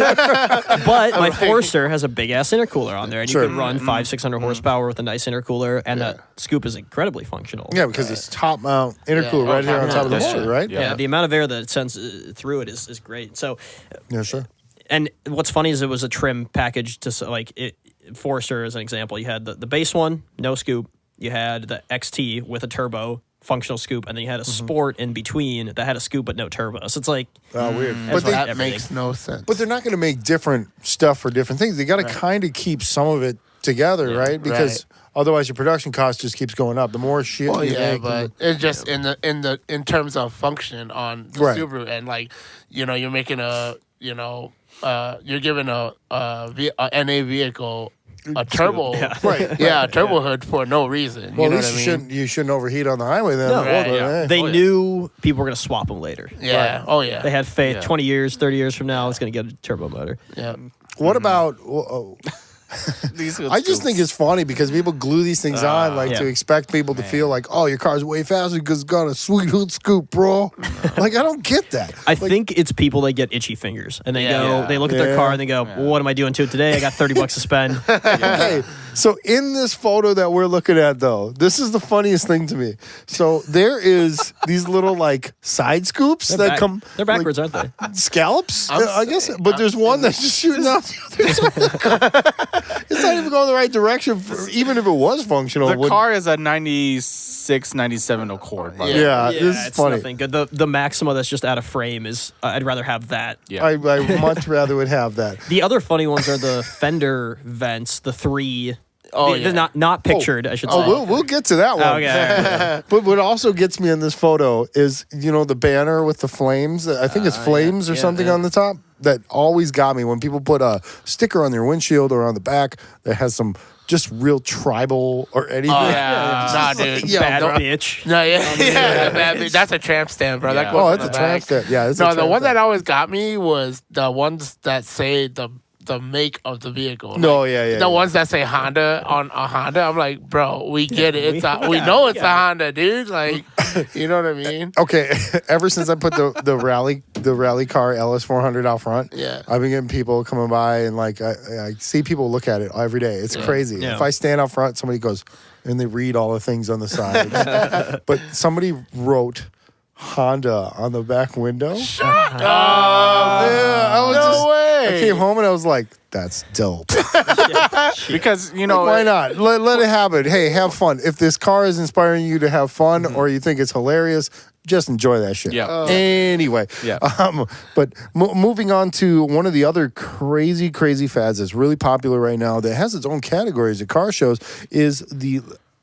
But my Forester has a big ass intercooler on there, and Sure. you can run 500-600 horsepower with a nice intercooler, and that scoop is incredibly functional. Yeah, because it's top mount intercooler right here on top of the That's motor, true. right? Yeah, the amount of air that it sends through it is great. So, Yeah, sure. and what's funny is it was a trim package to like it. Forester, as an example, you had the base one, no scoop. You had the XT with a turbo, functional scoop, and then you had a Sport in between that had a scoop but no turbo. So it's like, Oh, weird. That's But why they, That everything. makes no sense. but they're not going to make different stuff for different things. They got to kind of keep some of it together, right? Because Otherwise, your production cost just keeps going up. The more shit Oh you yeah, make, but it's just in terms of function on the Right. Subaru, and like, you're making you're giving a NA vehicle a turbo, right? a turbo hood for no reason. Well, you know at what least I mean? you shouldn't overheat on the highway then. No, Right, But, yeah. hey. They Oh, yeah. knew people were going to swap them later. Yeah. Oh yeah. They had faith. Yeah. 20 years, 30 years from now, it's going to get a turbo motor. Yeah. What about? These I just think it's funny because people glue these things on to expect people to feel like, oh, your car's way faster because it's got a sweet hood scoop, bro. Like, I don't get that. I think it's people that get itchy fingers and they Yeah. they look at their car and they go, well, what am I doing to it today? I got $30 to spend. Okay, so in this photo that we're looking at, though, this is the funniest thing to me. So there is these little like side scoops that come. They're backwards, aren't they? Scallops, I guess. But there's one that's just shooting out the other. It's not even going the right direction, even if it was functional. The car is a 96, 97 Accord. By the way. Yeah, this is it's funny. nothing good. The Maxima that's just out of frame is, I'd rather have that. Yeah. I much rather would have that. The other funny ones are the fender vents, the three. Oh, they're yeah. not pictured, I should say. Oh, we'll get to that one. Oh, okay. But what also gets me in this photo is, the banner with the flames. I think it's flames or something on the top. That always got me when people put a sticker on their windshield or on the back that has some just real tribal or anything. Nah, dude. Bad no, bitch. No, that's a tramp stamp, bro. That Yeah. goes Oh, on it's the a tramp back. stamp. Yeah, it's a No, the tramp one that stamp. always got me was the ones that say the make of the vehicle. No, Like, yeah. The ones that say Honda on a Honda. I'm like, bro, we get it. We know it's a Honda, dude. Like, you know what I mean? Okay, ever since I put the rally car LS400 out front, Yeah. I've been getting people coming by and like I see people look at it every day. It's crazy. Yeah. If I stand out front, somebody goes and they read all the things on the side. But somebody wrote Honda on the back window. Shut up. Yeah, I was No way. I came home and I was like, that's dope. Because, Why not? Let it happen. Hey, have fun. If this car is inspiring you to have fun or you think it's hilarious, just enjoy that shit. Yeah. Anyway. Yeah. But moving on to one of the other crazy fads that's really popular right now that has its own categories at car shows is the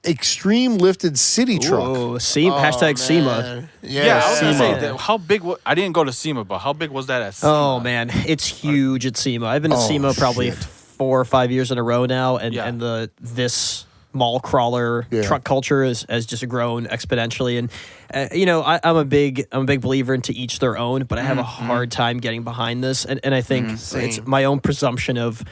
extreme lifted city truck. Oh, hashtag SEMA. Man. Yeah, I was going to SEMA. say, how big I didn't go to SEMA, but how big was that at SEMA? Oh, man. It's huge at SEMA. I've been to SEMA probably shit. 4 or 5 years in a row now, and Yeah. this mall crawler truck culture has just grown exponentially. And I'm a big believer into each their own, but I have a hard time getting behind this. And I think it's my own presumption of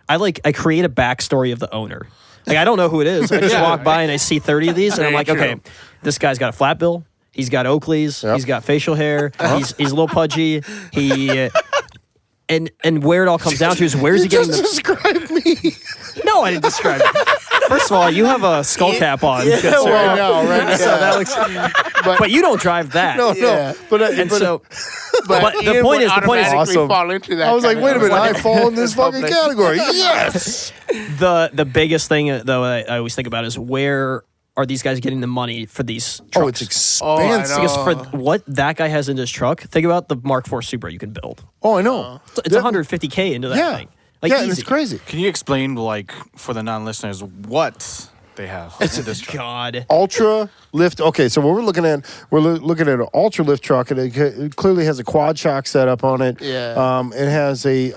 I create a backstory of the owner. Like, I don't know who it is. I just walk by and I see 30 of these, and I'm like, okay, this guy's got a flat bill. He's got Oakleys. Yep. He's got facial hair. He's a little pudgy. And where it all comes down to is where's he getting the... describe me. No, I didn't describe it. First of all, you have a skull cap on. Right now. So that looks... But you don't drive that. No. But the point is... Automatically fall into that. I was like, kind wait a of- minute, I fall in this fucking category. Yes. The biggest thing, though, I always think about is where are these guys getting the money for these trucks? Oh, it's expensive. I know. Because for what that guy has in his truck, think about the Mark IV Supra you can build. Oh, I know. It's $150K into that thing. Like, and easy. it's crazy. Can you explain, for the non-listeners, what they have in this truck? God. Ultra lift. Okay, so what we're looking at an ultra lift truck, and it clearly has a quad shock setup on it. Yeah. It has a.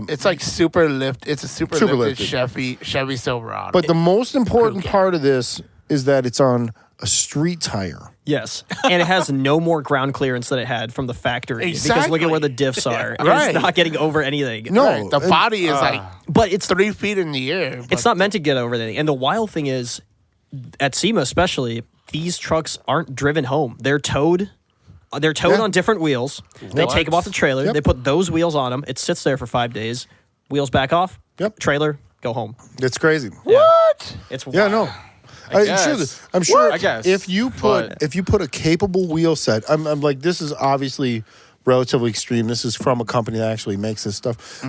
It's like super lift. It's a super lifted lifted. Chevy Silverado. But the most important part of this is that it's on a street tire. Yes. And it has no more ground clearance than it had from the factory. Because look Exactly. at where the diffs are. Right. It's not getting over anything. No, Right. The body is like But it's 3 feet in the air. It's not meant to get over anything. And the wild thing is, at SEMA especially, these trucks aren't driven home. They're towed. They're towed on different wheels. They take them off the trailer. Yep. They put those wheels on them. It sits there for 5 days. Wheels back off. Yep. Trailer. Go home. It's crazy. What? It's Yeah, no. guess. I'm sure. I guess. If you put a capable wheel set, I'm like, this is obviously relatively extreme. This is from a company that actually makes this stuff.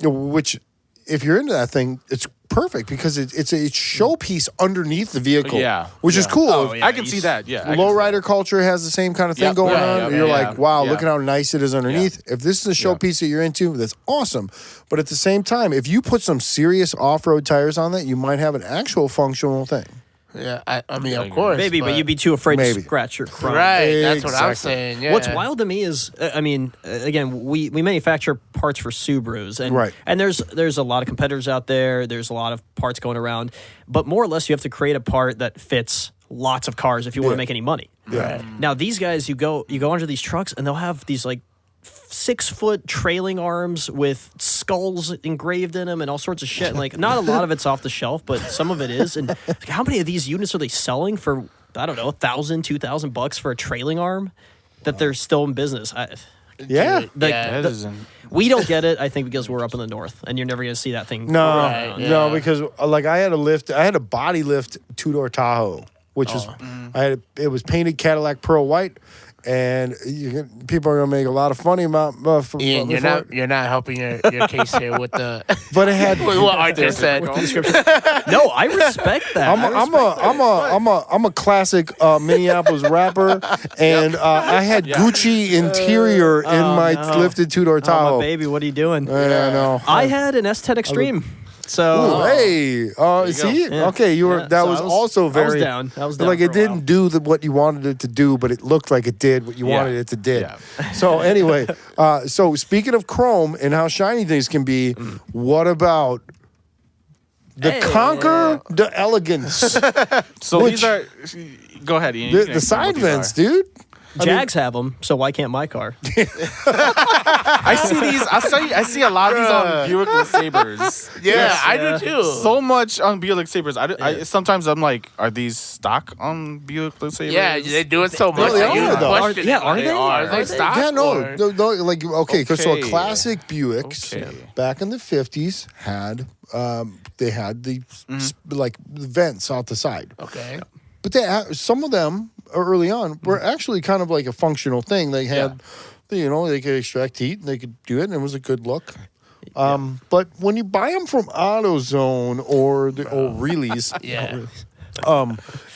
Which, if you're into that thing, it's perfect because it's a showpiece underneath the vehicle. Yeah. Which is cool. Oh, yeah. I can see that. Yeah. Lowrider culture has the same kind of thing Yep. going Yeah, on. yeah, You're yeah, like, wow, yeah. look at how nice it is underneath. If this is a showpiece that you're into, that's awesome. But at the same time, if you put some serious off-road tires on that, you might have an actual functional thing. Yeah, I mean, of course. Maybe, but you'd be too afraid Maybe. to scratch your chrome. Right, that's what I'm Exactly. saying. Yeah. What's wild to me is, I mean, again, we manufacture parts for Subarus, and Right. and there's a lot of competitors out there. There's a lot of parts going around, but more or less, you have to create a part that fits lots of cars if you want to make any money. Yeah. Now, these guys, you go under these trucks, and they'll have these like 6-foot trailing arms with skulls engraved in them and all sorts of shit. And, like, not a lot of it's off the shelf, but some of it is. And like, how many of these units are they selling for? I don't know, $1,000, $2,000 for a trailing arm that they're still in business. Yeah. That isn't. We don't get it, I think, because we're up in the north, and you're never going to see that thing. No, Right, no, yeah. because like I had a body lift 2-door Tahoe, which was it was painted Cadillac pearl white, and people are gonna make a lot of money about. Ian, you're not helping your case here with the But it had. with what Arthur said. No, I respect that. I'm a classic Minneapolis rapper, and I had Gucci interior in my lifted 2-door Oh, Tahoe. my baby, what are you doing? I know. I had an S10 Extreme. So, Ooh, hey, see, Yeah. okay, you were. Yeah, That so was I was- also I was very down. I was down like for it a didn't do what you wanted it to do, but it looked like it did what you wanted it to did. Yeah. So anyway, so speaking of chrome and how shiny things can be, what about the Hey. Conquer the Elegance? So Which- these are. Go ahead, Ian. You can the explain side what these vents, are. dude. Jags have them, so why can't my car? I see these. I see a lot of these on Buick LeSabres. Yeah, I do too. So much on Buick LeSabres. I sometimes I'm like, are these stock on Buick LeSabres? Yeah, they do it so much. they that you are, though. question Yeah, it. are they? Are Are they they? stock? Yeah, or- no, like okay, so a Okay. classic Buick Okay. back in the 50s had they had the like vents out the side. Okay. But some of them early on were actually kind of like a functional thing. They had, they could extract heat, and they could do it, and it was a good look. But when you buy them from AutoZone or the O'Reilly's, Yeah.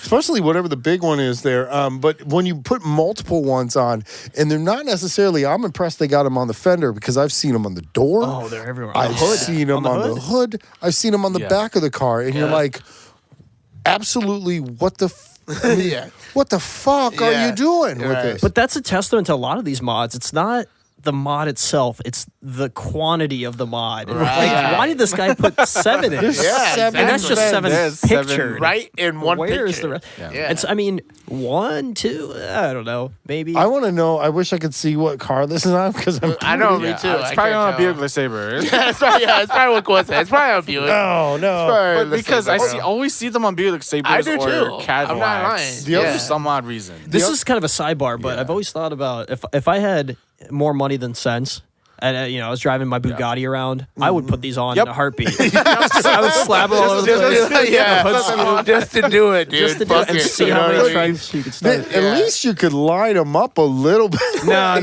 especially whatever the big one is there, but when you put multiple ones on, and they're not necessarily, I'm impressed they got them on the fender because I've seen them on the door. Oh, they're everywhere. I've seen them on the hood. I've seen them on the Yeah. back of the car, and you're like, absolutely, what the Yeah. what the fuck are Yeah. you doing with Right. this? But that's a testament to a lot of these mods. It's not the mod itself; it's the quantity of the mod. Right. Like, why did this guy put 7 in? There's Yeah, seven And that's just exactly. 7 There's 7 pictured. Right in one Where is picture. the rest? Yeah. It's, I mean, 1, 2, I don't know, maybe. I want to know. I wish I could see what car this is on because I'm. I know, me Yeah, too. it's I probably can't on a tell. Buick LeSabre. It's probably what Gwen said. It's probably on Buick. No, no. Probably But because I LeSabre. always see them on Buick LeSabres I do or too. Cadillacs. I'm not lying. The other For some odd reason. This is kind of a sidebar, but I've always thought about if I had more money than sense, and I was driving my Bugatti around, I would put these on in a heartbeat. I would slap it all over the place. Just to do it, dude. Just to do Fuck it and it. see You how know many what I mean? stripes you could start. At least you could line them up a little bit. No,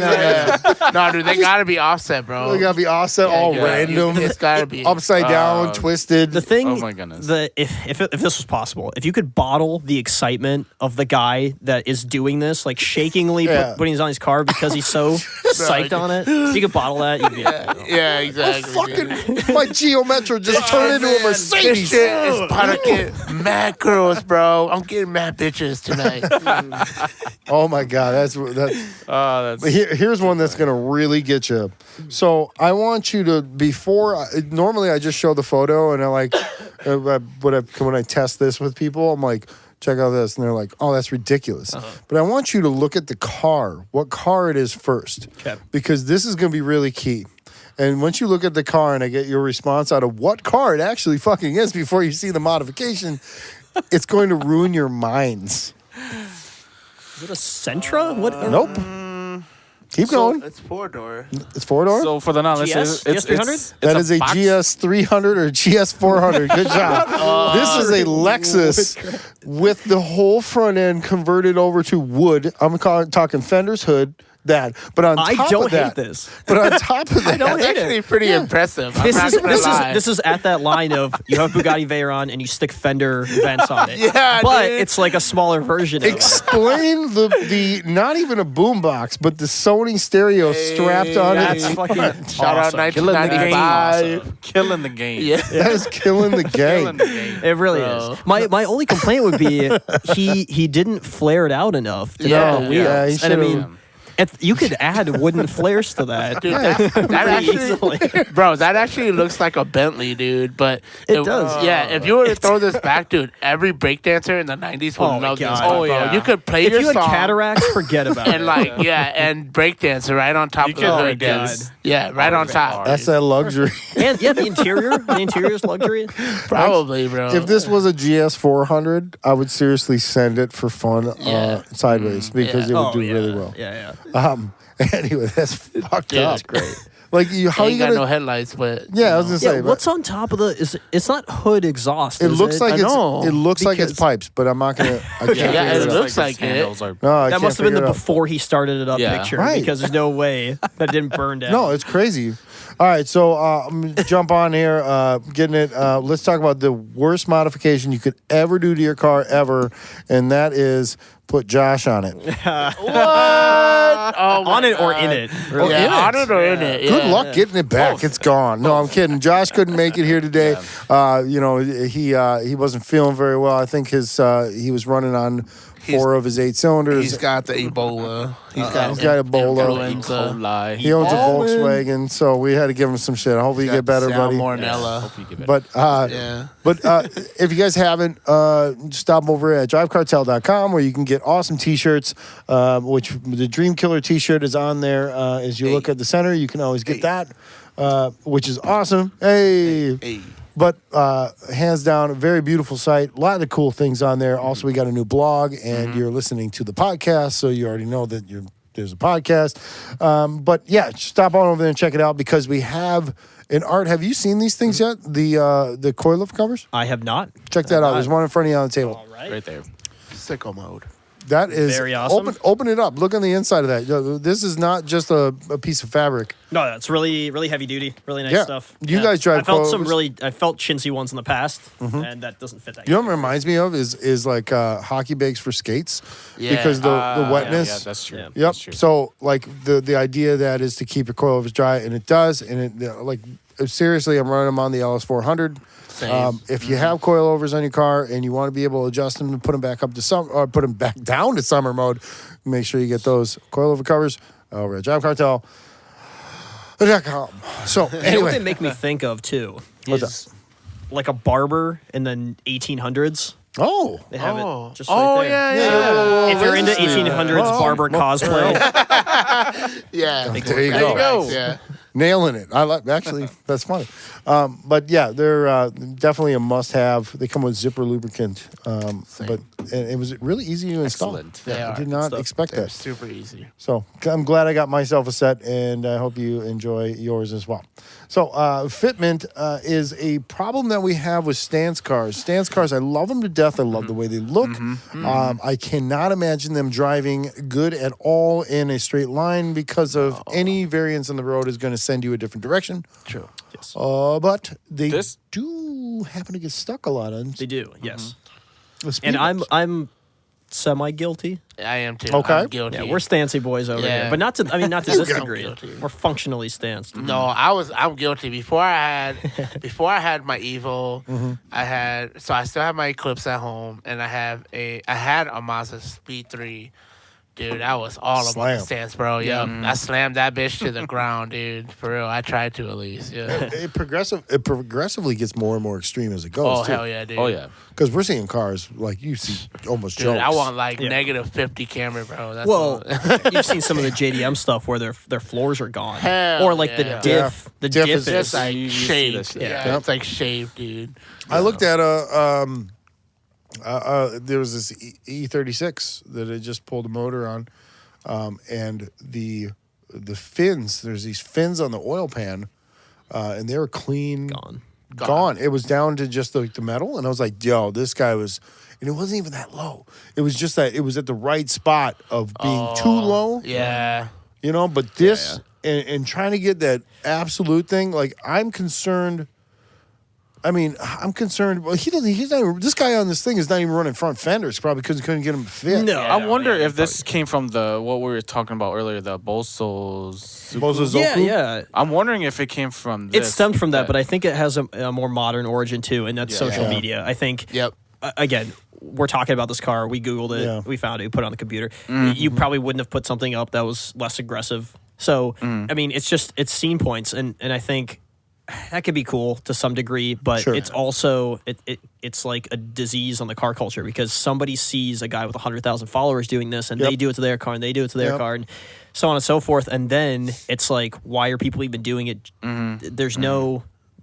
No, dude, they gotta be offset, bro. They gotta be offset, all Yeah, random, It's gotta be. upside down, twisted. The thing, Oh my goodness. if this was possible, if you could bottle the excitement of the guy that is doing this, like shakingly putting his on his car because he's so psyched on it, if you could bottle that, you'd be. Yeah, exactly. Fucking my Geometra just turned into a This Mercedes. shit is about to get mad girls, bro. I'm getting mad bitches tonight. Oh my god, that's. That's But here's one that's gonna really get you. So I want you to normally I just show the photo and I like when I test this with people, I'm like, check out this, and they're like, oh, that's ridiculous. But I want you to look at the car, what car it is first, because this is gonna be really key. And once you look at the car and I get your response out of what car it actually fucking is before you see the modification, it's going to ruin your minds. Is it a Sentra? What? Nope. Keep going. It's 4-door. It's 4-door. So for the non-listeners, GS 300? That is a box. GS 300 or GS 400. Good job. This is a Lexus with the whole front end converted over to wood. I'm talking fenders, hood, that. But on I top don't of that, hate this. But on top of that, don't That's hate it. actually pretty impressive. I'm This not is gonna lie. this is at that line of you have Bugatti Veyron and you stick fender vents on it. Yeah, but dude. it's like a smaller version of it. explain the not even a boombox, but the Sony stereo strapped on That's it. fucking Shout out awesome. Killing the game. 1995. Killing the game. Yeah. That is killing the Killing game. the game. It really Bro. is. My only complaint would be he didn't flare it out enough to Yeah. fit the wheels. Yeah, he and I should've- mean, you could add wooden flares to that. Dude, that pretty actually, easily. bro, that actually looks like a Bentley, dude. But It does. Yeah, if you were to throw this back, dude, every breakdancer in the '90s would Oh my love this. God. One, Oh, bro. yeah. You could play If your you had song cataracts, forget about and it. and breakdancer right on top You of the could hood, dude. breakdance. Yeah, right on top. That's that luxury. And yeah, the interior's luxury. Probably, bro. If this was a GS 400, I would seriously send it for fun Yeah. sideways because Yeah. it would Oh, do yeah. really well. Yeah, yeah. Anyway, that's fucked Dude, up. it's great. Like, how Ain't you got gonna? no headlights, but Yeah, I was gonna Yeah, say. what's on top of it's not hood exhaust. It is looks it? like I know. it looks like it's Because- pipes, but I'm not gonna. I can't Yeah, figure it it looks out. like his handles it. are- No, I that can't must have been figure the it out. before he started it up Yeah. picture Right. because there's no way that didn't burn down. No, it's crazy. All right, so I'm gonna jump on here, getting it. Let's talk about the worst modification you could ever do to your car ever, and that is put Josh on it. What? Oh my on it or God. in it. Yeah, Really. on it or in it. Good yeah. luck getting it back. It's gone. No, I'm kidding. Josh couldn't make it here today. He wasn't feeling very well. I think he was running on 4 of his 8 cylinders. He's got the Ebola. He's got Ebola. influenza. Lie. He owns a Oh, man. Volkswagen, so we had to give him some shit. Hopefully you get better, buddy. Salmonella. Hope you get better. But Yeah. if you guys haven't, stop over at drivecartel.com where you can get awesome T-shirts. Which the Dreamkiller T-shirt is on there. As you look at the center, you can always get that, which is awesome. Hey. Hey. But hands down, a very beautiful site. A lot of cool things on there. Also, we got a new blog, and you're listening to the podcast, so you already know that there's a podcast. But yeah, stop on over there and check it out because we have an art. Have you seen these things yet? The Coilover Covers? I have not. Check that out. There's one in front of you on the table. All right. Right there. Sicko mode. That is Very awesome. Open it up. Look on the inside of that. This is not just a piece of fabric. No, that's really, really heavy duty. Really nice Yeah. stuff. You guys drive I felt some Coilovers? I felt chintzy ones in the past, and that doesn't fit that. You know what it reminds me of is like hockey bags for skates Yeah. because the wetness. Yeah, that's true. Yeah. Yep. That's true. So like the idea that is to keep your coilovers dry, and it does. And it like seriously, I'm running them on the LS400. Same. If you have coilovers on your car and you want to be able to adjust them and put them back up to summer or put them back down to summer mode, make sure you get those coilover covers over at drivecartel.com. So You know what anyway, they make me think of too What's is like a barber in the 1800s. oh, They have Oh. it just Oh, right there. yeah. If you're into This is- 1800s barber cosplay, Yeah. there you There go. you go. Yeah. Nailing it. I like actually that's funny. But yeah, they're definitely a must-have. They come with zipper lubricant. But it was really easy to install. Excellent. They I are. did not expect They're that. super easy. So I'm glad I got myself a set, and I hope you enjoy yours as well. So fitment is a problem that we have with stance cars. Stance cars, I love them to death. I love the way they look. I cannot imagine them driving good at all in a straight line because of any variance on the road is going to send you a different direction. True. But they This- do happen to get stuck a lot on. they do. Yes, the speed and bumps. I'm semi guilty. I am too. Okay. I'm guilty. Yeah, we're stancy boys over Yeah. here, but not to not to this I'm degree. guilty. We're functionally stanced. No, I'm guilty. Before I had my Evo, I still have my Eclipse at home, and I had a Mazda Speed 3. Dude, I was all about Slam. the stance, bro. Yeah, I slammed that bitch to the ground, dude. For real, I tried to at least. Yeah. It progressively gets more and more extreme as it goes. Oh hell yeah, dude. Oh yeah. Because we're seeing cars like you see almost Dude, jokes. I want like Yeah. negative 50 camera, bro. That's Well, all. you've seen some of the JDM stuff where their floors are gone, Hell or like the yeah. diff. The Diff diff is is Just like You see shaved. this shit. Yeah, Yep. it's like shaved, dude. I looked at there was this E36 that I just pulled a motor on, and the fins. There's these fins on the oil pan, and they were clean gone. It was down to just the metal, and I was like, "Yo, this guy was." And it wasn't even that low. It was just that it was at the right spot of being too low. Yeah. you know. But this and trying to get that absolute thing, like I'm concerned. I mean, I'm concerned. Well, he doesn't. He's not. Even, this guy on this thing is not even running front fenders, probably because he couldn't get him to fit. No, I wonder if this came from what we were talking about earlier, the Bozo's. Yeah. I'm wondering if it came from this. It stemmed from that, but I think it has a more modern origin too, and that's social media. I think. Yep. Again, we're talking about this car. We Googled it. We found it. We put it on the computer. You probably wouldn't have put something up that was less aggressive. So, I mean, it's scene points, and I think that could be cool to some degree, but it's also it's like a disease on the car culture because somebody sees a guy with 100,000 followers doing this, and they do it to their car, and they do it to their car, and so on and so forth. And then it's like, why are people even doing it?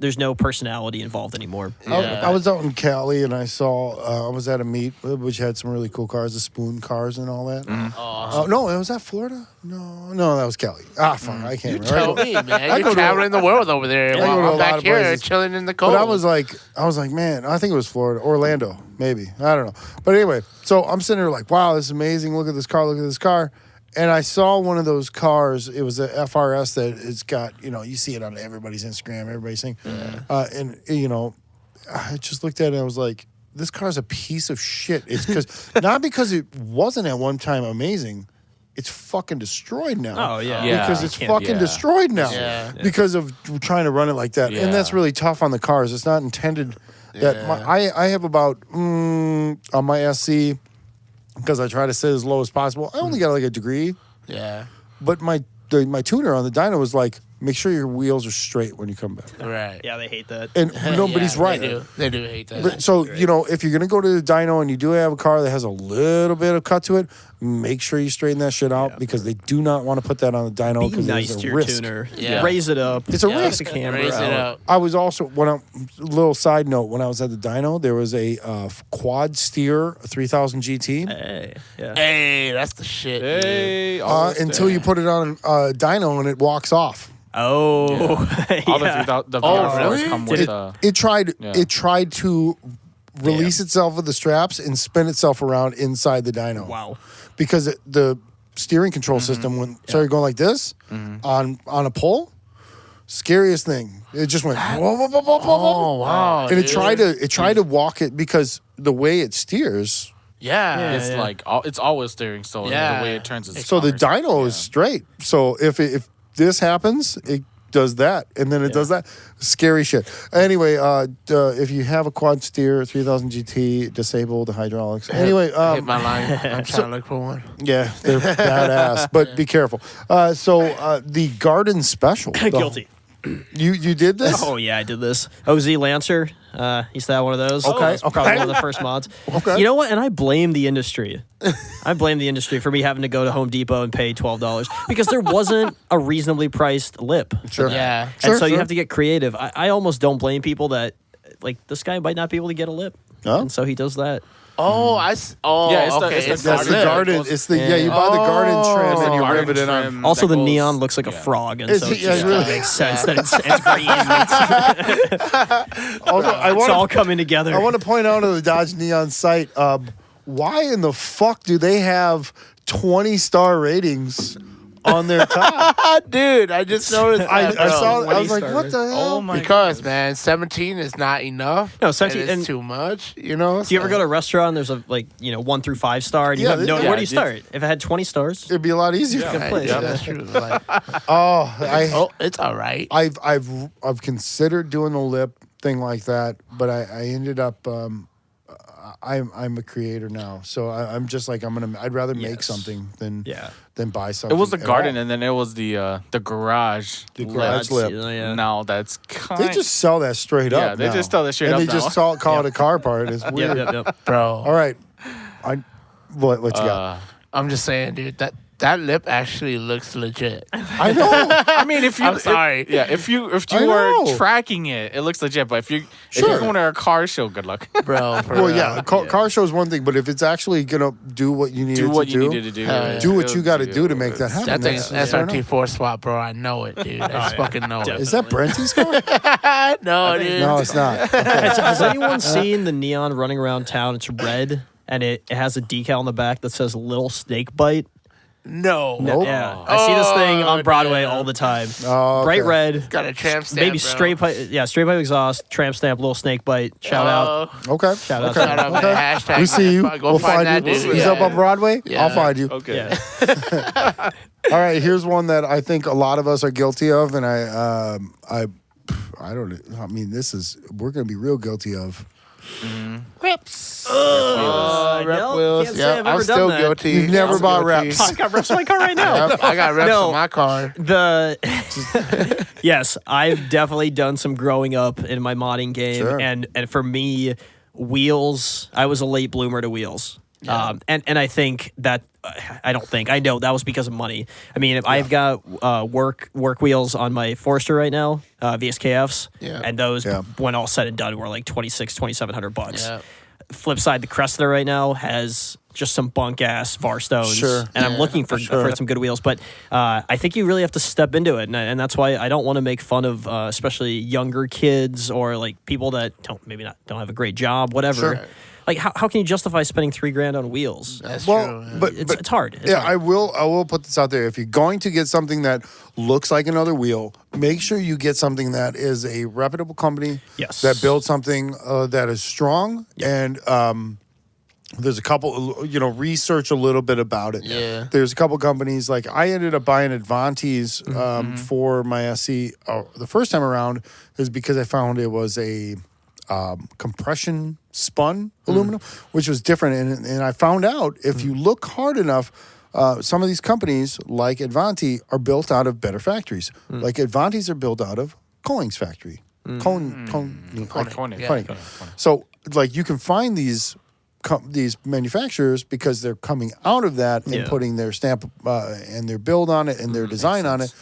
There's no personality involved anymore. I was out in Cali and I saw I was at a meet which had some really cool cars, the spoon cars and all that. No, was that Florida? No, that was Cali. Fuck, I can't remember. Tell me, man. You're traveling the world over there. I go to a I'm lot back of here places. chilling in the cold. But I was like, man, I think it was Florida, Orlando, maybe. I don't know. But anyway, so I'm sitting there like, wow, this is amazing. Look at this car. And I saw one of those cars. It was a FRS that it's got, you see it on everybody's Instagram, everybody's saying. And, I just looked at it and I was like, this car's a piece of shit. It's not because it wasn't at one time amazing. It's fucking destroyed now. Oh, yeah. Because it's fucking destroyed now. Yeah. Because of trying to run it like that. Yeah. And that's really tough on the cars. It's not intended that I have about on my SC, because I try to sit as low as possible. I only got like a degree. Yeah. But my tuner on the dyno was like, make sure your wheels are straight when you come back. Right. Yeah, they hate that. And nobody's right. They do hate that. But, so, if you're going to go to the dyno and you do have a car that has a little bit of cut to it, make sure you straighten that shit out because they do not want to put that on the dyno Be because nice it's to a your risk. tuner. Yeah. Raise it up. It's a Take risk. the camera Raise it out. up. I was also, little side note, when I was at the dyno, there was a quad steer 3000 GT. Hey, yeah. Hey, that's the shit. Dude. Hey, Until you put it on a dyno and it walks off. all Yeah. the really? come with It tried to release itself with the straps and spin itself around inside the dyno. Wow. Because the steering control system started going like this on a pole. Scariest thing. It just went whoa, whoa, whoa, whoa, whoa, whoa. Oh wow! And dude. it tried to walk it because the way it steers. Yeah. It's like it's always steering, so the way it turns is So the dyno is straight. So if this happens, it does that, and then it does that. Scary shit. Anyway, if you have a quad steer 3000 GT, disable the hydraulics. Anyway, hit my line. I'm trying to look for one. yeah, they're badass, but be careful. So the Garden Special. Guilty. You did this? Oh yeah, I did this. OZ Lancer. Used to have one of those. Okay, It's probably one of the first mods. Okay. You know what? And I blame the industry. I blame the industry for me having to go to Home Depot and pay $12 because there wasn't a reasonably priced lip. Sure. Yeah. And so you have to get creative. I almost don't blame people that like this guy might not be able to get a lip. No? And so he does that. Oh, Yeah, it's it's okay. the- It's That's the lip. garden. It's the you buy the garden trim and you garden rivet it on. trim Also, that the goes- neon looks like a frog, and Is so it- it yeah, just really? makes sense that it's green. Also, It's all coming together. I want to point out on the Dodge Neon site, why in the fuck do they have 20-star ratings on their top? Dude, I just noticed I that, bro. saw. I was like, 20 what the hell? Oh my! Because man, 17 is not enough. No, 17 and and- it's too much. You know. Do you ever go to a restaurant and there's a 1 through 5 star and you Yeah, have no yeah, where do you dude. start? If it had 20 stars, It'd be a lot easier. Yeah, place. yeah, that's true. Like, Oh, it's all right. I've considered doing a lip thing like that, but I ended up. I'm a creator now, so I'm just like I'd rather make Yes. something than Yeah. buy It something. was the at garden, all. and then it was the garage. The garage lip. Yeah. Now that's kind. They just sell that straight up. Yeah, they now. just sell that straight and up they just now. call it a car part. It's weird. Yep. Bro. All right, what you got? I'm just saying, dude, that lip actually looks legit. I know. I mean, if you, I'm sorry. if you I are know. tracking it, it looks legit. But if Sure. you're going to a car show, good luck. Bro. For Well, real. yeah, car show is one thing, but if it's actually gonna do what you need Do it what to you do, needed to do. Hell yeah. do what you got to do to make that happen. That thing's That's fair SRT 4 swap, bro. I know it, dude. I just fucking know enough. Is that Brenty's car? it. No, dude. No, it's not. Has anyone seen the neon running around town? It's red and it has a decal on the back that says "Little Snake Bite." No. Nope. Yeah, I see this thing on Broadway all the time. Oh, Bright okay. red. Got a tramp stamp, Maybe bro. straight pipe. Yeah, straight pipe exhaust, tramp stamp, little snake bite. Shout out. Okay. Shout out. Okay. Shout out, Okay. man. Hashtag We see you. Go We'll find find that you. dude. He's up on Broadway. Yeah. I'll find you. Okay. Yeah. All right. Here's one that I think a lot of us are guilty of, and I don't. I mean, we're gonna be real guilty of. Rips. Rep Rep wheels. Can't say Yeah, I've I'm ever still done that. guilty. You've never I'm bought guilty. reps. I got reps in my car right now. Yep, I got reps No. in my car. Yes, I've definitely done some growing up in my modding game, Sure. and for me, wheels. I was a late bloomer to wheels, and I think that I know that was because of money. I mean, I've got work wheels on my Forester right now, VSKFs, Yeah. and those Yeah. when all said and done were like $2,600-$2,700. Yeah. Flip side, the Cressida right now has just some bunk ass Varstones, Sure. and I'm looking for some good wheels. But I think you really have to step into it, and that's why I don't want to make fun of especially younger kids or like people that don't have a great job, whatever. Sure. Like how can you justify spending $3,000 on wheels? That's Well, true. Yeah. but It's hard. It's yeah, hard. I will put this out there. If you're going to get something that looks like another wheel, make sure you get something that is a reputable company. Yes. That builds something that is strong, and there's a couple. Research a little bit about it. Yeah. There's a couple companies like I ended up buying Advantes for my SC the first time around is because I found it was a compression spun aluminum, which was different. And I found out if you look hard enough, some of these companies like Advanti are built out of better factories. Like Advantes are built out of Colling's factory. Koenig. Yeah. So like you can find these manufacturers because they're coming out of that and putting their stamp and their build on it and their design on it.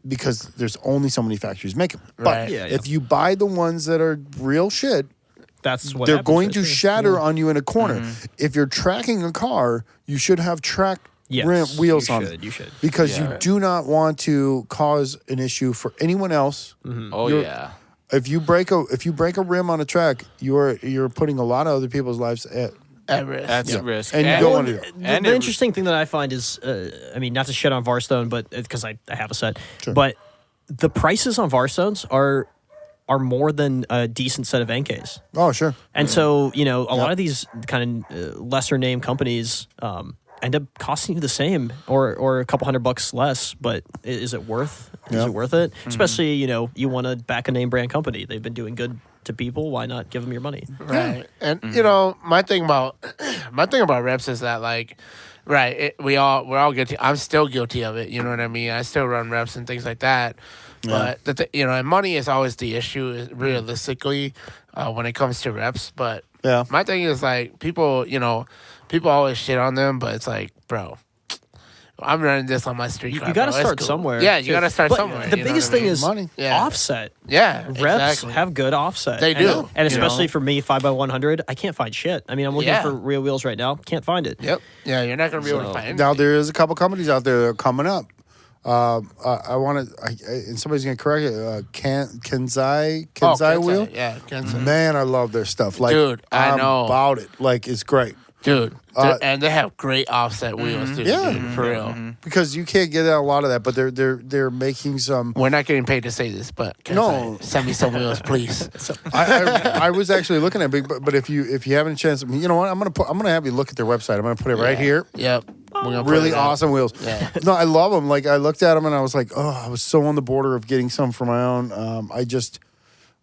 Because there's only so many factories make them. But Right. Yeah, if you buy the ones that are real shit, That's what they're happens going right to there. shatter on you in a corner. If you're tracking a car, you should have track Yes, wheels you on should, it. you should. Because Yeah. you do not want to cause an issue for anyone else. Oh You're- yeah. If you break a rim on a track, you're putting a lot of other people's lives at At risk. That's a risk. and you And- don't want to do it. And the it- interesting thing that I find is, I mean, not to shit on Varstone, but because I have a set, Sure. but the prices on Varstones are more than a decent set of NKs. Oh, sure. And so, a lot of these kind of lesser name companies end up costing you the same or a couple $100 less, but is it worth it? Especially, you want to back a name brand company. They've been doing good to people. Why not give them your money? Right. And my thing about reps is that like we're all guilty. I'm still guilty of it, you know what I mean? I still run reps and things like that. But and money is always the issue realistically when it comes to reps, but Yeah. my thing is like people always shit on them, but it's like, bro, I'm running this on my street You car. got to bro. It's start cool. somewhere. Yeah, you got to start But somewhere. The you know biggest what I thing mean? is Money. Yeah. offset. Yeah, Reps exactly. have good offset. They do. And You especially know? for me, 5x100, I can't find shit. I mean, I'm looking Yeah. for real wheels right now. Can't find it. Yep. Yeah, you're not gonna be able to find. Now there is a couple companies out there that are coming up. I want to, and somebody's gonna correct it. Kenzai wheel. Yeah, Kenzai. Man, I love their stuff. Like, Dude, I I'm know. about it. Like, it's great Dude, and they have great offset wheels too. Yeah. dude, for real. because you can't get a lot of that. But they're making some. We're not getting paid to say this, but Kenzai, No. send me some wheels, please. I was actually looking at big, but if you haven't a chance, you know what? I'm gonna have you look at their website. I'm gonna put it right here. Yep. We're gonna put Really it up. awesome wheels. Yeah. No, I love them. Like I looked at them and I was like, oh, I was so on the border of getting some for my own. I just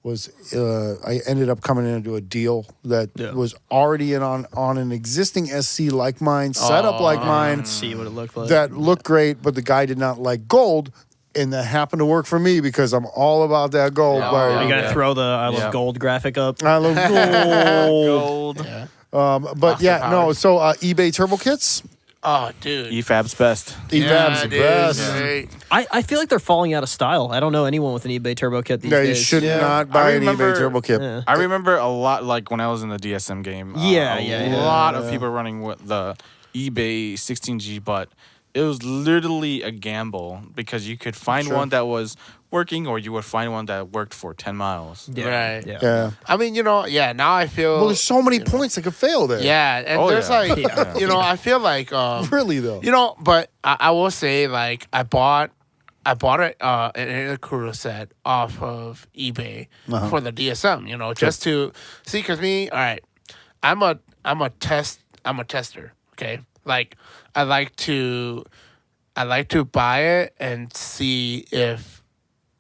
was. I ended up coming into a deal that was already on an existing SC like mine, set up like mine, Let's see what it looked like. that looked great, but the guy did not like gold. And that happened to work for me because I'm all about that gold. Yeah. you got to Yeah. throw the I love Yeah. gold graphic up. I love gold. Gold. Yeah. But yeah, Austin no. Powers. So eBay turbo kits, Oh, dude. EFAB's best. EVAB's the dude, best. great. I feel like they're falling out of style. I don't know anyone with an eBay turbo kit these No, you days. should Yeah. not buy I an eBay remember- turbo kit. Yeah. I remember a lot, like when I was in the DSM game. Yeah, a yeah, yeah. lot of people running with the eBay 16G, but it was literally a gamble because you could find one that was working, or you would find one that worked for 10 miles. Yeah. Right. Yeah. I mean, now I feel. Well, there's so many points that could fail there. Yeah, and there's I feel like. Really though. But I will say, like, I bought an Akura set off of eBay for the DSM. Just to see, because all right, I'm a tester. Okay, like I like to buy it and see if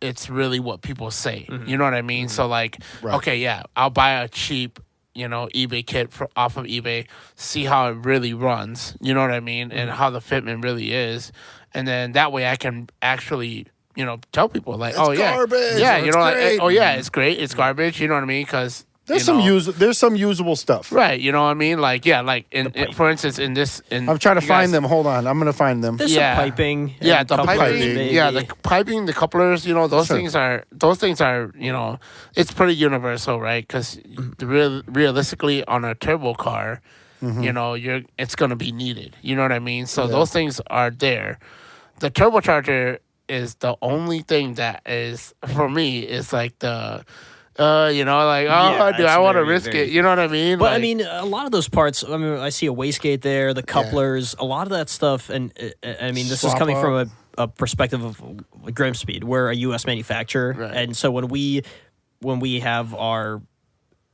it's really what people say. You know what I mean? So like, okay, yeah, I'll buy a cheap, eBay kit off of eBay, see how it really runs. You know what I mean? And how the fitment really is. And then that way I can actually, tell people like, it's garbage. Yeah, it's great. Like, it's great. It's garbage. You know what I mean? Because there's some usable stuff. Right, you know what I mean? Like, yeah, like, for instance, I'm trying to find them. Hold on. I'm going to find them. There's some piping. Yeah, the piping. Maybe. Yeah, the piping, the couplers, those things are, it's pretty universal, right? Because realistically, on a turbo car, it's going to be needed. You know what I mean? So those things are there. The turbocharger is the only thing that is, for me, is like the... do I want to risk it? You know what I mean? But I mean, a lot of those parts. I mean, I see a wastegate there, the couplers, a lot of that stuff, and I mean, this is coming from a perspective of Grimspeed. We're a U.S. manufacturer, and so when we have our